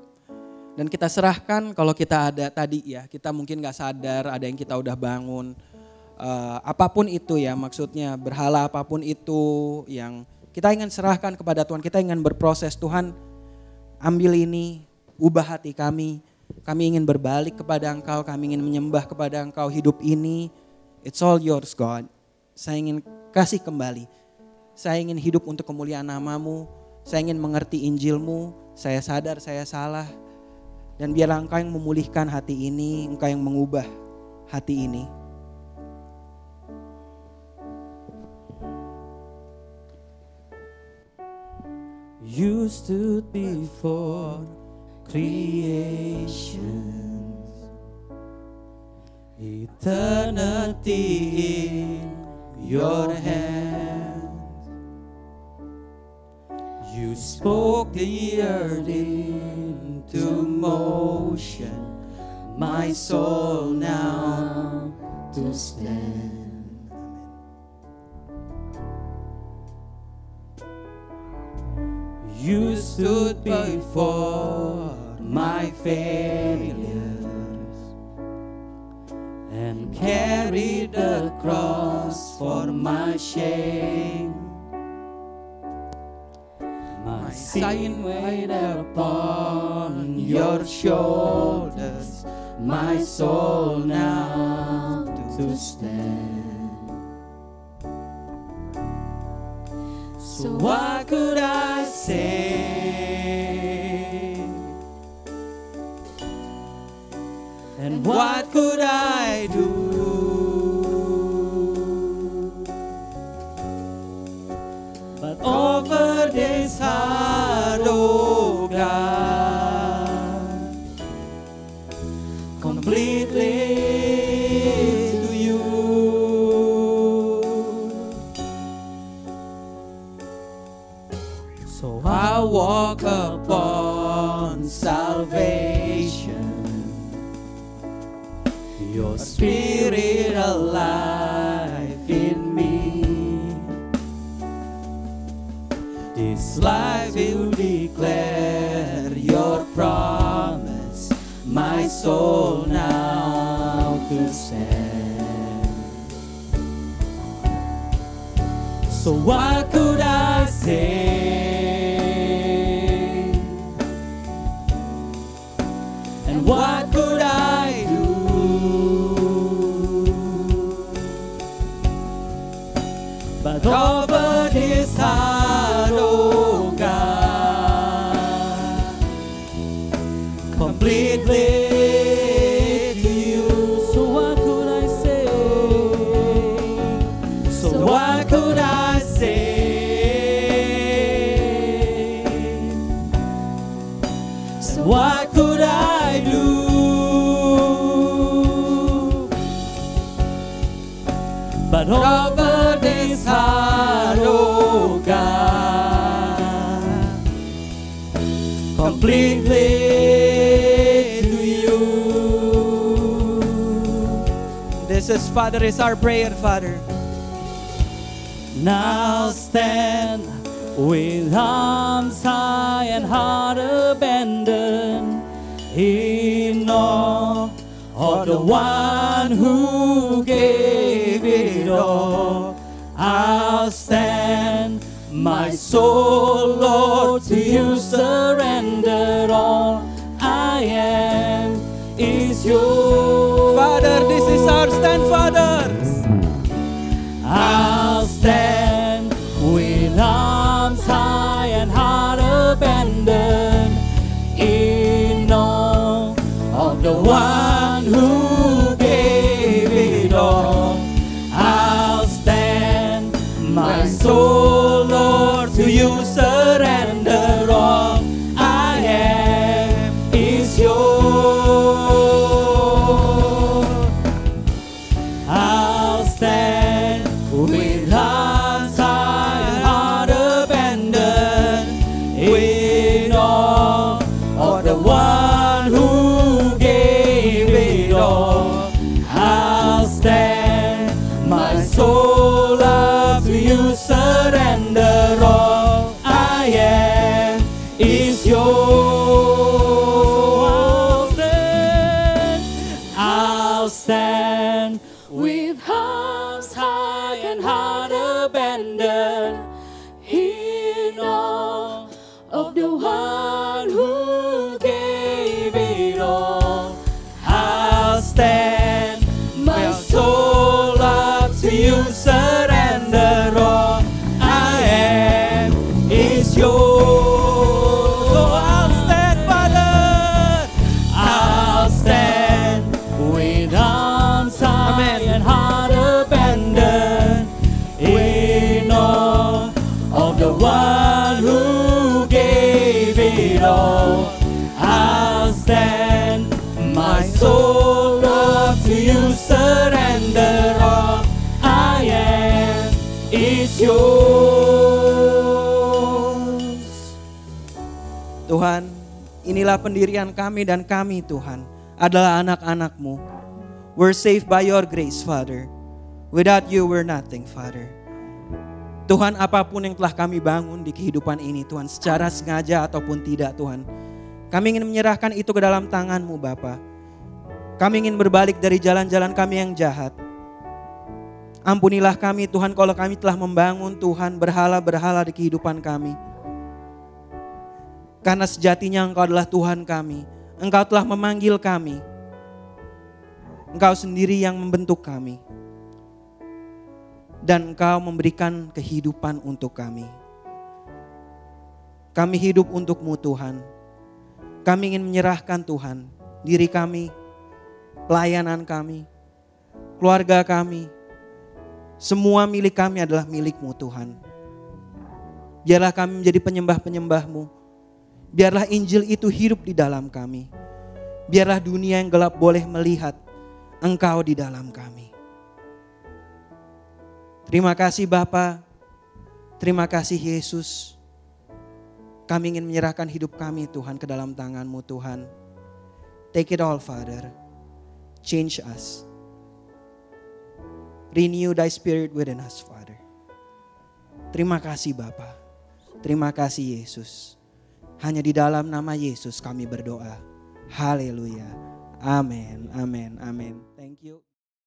Dan kita serahkan kalau kita ada tadi ya. Kita mungkin gak sadar, ada yang kita udah bangun. Apapun itu ya, maksudnya berhala apapun itu yang kita ingin serahkan kepada Tuhan. Kita ingin berproses, Tuhan ambil ini, ubah hati kami. Kami ingin berbalik kepada Engkau, kami ingin menyembah kepada Engkau. Hidup ini, it's all yours God. Saya ingin kasih kembali. Saya ingin hidup untuk kemuliaan nama-Mu. Saya ingin mengerti Injil-Mu. Saya sadar saya salah. Dan biarlah Engkau yang memulihkan hati ini. Engkau yang mengubah hati ini. You stood before creation. Eternity in your hands. You spoke the earth into motion. My soul now to stand. You stood before my failures and carried the cross for my shame. My sin weighed upon your shoulders, my soul now to stand. So what could I say? And what could I do? But offer this heart, oh God, completely to you. So I walk upon salvation, your spirit alive in me. This life will declare your promise, my soul now to stand. So what could I say? And what could I do? But over this heart, oh God, completely to you. So what could I say? So what could I say? So what could I do? But over this heart, oh God, completely to you. This is, Father, is our prayer, Father. Now stand with arms high and heart abandoned, in awe of the one who gave it all. I'll stand, my soul, Lord, to you surrender. All I am is yours. Father, this is our stand, Father. I'll stand with arms high and heart abandoned, in awe of the one who gave it all. I'll stand, soul, Lord, to you surrender all. I am is yours. I'll stand with hands high and heart abandoned in awe of the one who gave it all. I'll stand, my soul up to you surrender all. I am is yours. I'll stand with arms high and heart abandoned in awe of the one who gave it all. I'll stand, my soul up to you surrender all. I am is yours. So I'll stand, Father. I'll stand with arms high and heart abandoned in awe of the one who gave it all. I'll stand, my soul up to you surrender all. I am is yours. Tuhan, inilah pendirian kami dan kami Tuhan adalah anak-anak-Mu. We're saved by your grace, Father. Without you, we're nothing, Father. Tuhan, apapun yang telah kami bangun di kehidupan ini, Tuhan, secara sengaja ataupun tidak, Tuhan, kami ingin menyerahkan itu ke dalam tangan-Mu, Bapa. Kami ingin berbalik dari jalan-jalan kami yang jahat. Ampunilah kami, Tuhan, kalau kami telah membangun, Tuhan, berhala-berhala di kehidupan kami. Karena sejatinya Engkau adalah Tuhan kami. Engkau telah memanggil kami. Engkau sendiri yang membentuk kami. Dan Engkau memberikan kehidupan untuk kami. Kami hidup untuk-Mu, Tuhan. Kami ingin menyerahkan, Tuhan, diri kami, pelayanan kami, keluarga kami. Semua milik kami adalah milik-Mu, Tuhan. Biarlah kami menjadi penyembah-penyembah-Mu. Biarlah Injil itu hidup di dalam kami. Biarlah dunia yang gelap boleh melihat Engkau di dalam kami. Terima kasih Bapa. Terima kasih Yesus. Kami ingin menyerahkan hidup kami Tuhan ke dalam tangan-Mu Tuhan. Take it all Father. Change us. Renew thy spirit within us Father. Terima kasih Bapa. Terima kasih Yesus. Hanya di dalam nama Yesus kami berdoa. Haleluya. Amin. Amin. Amin. Thank you.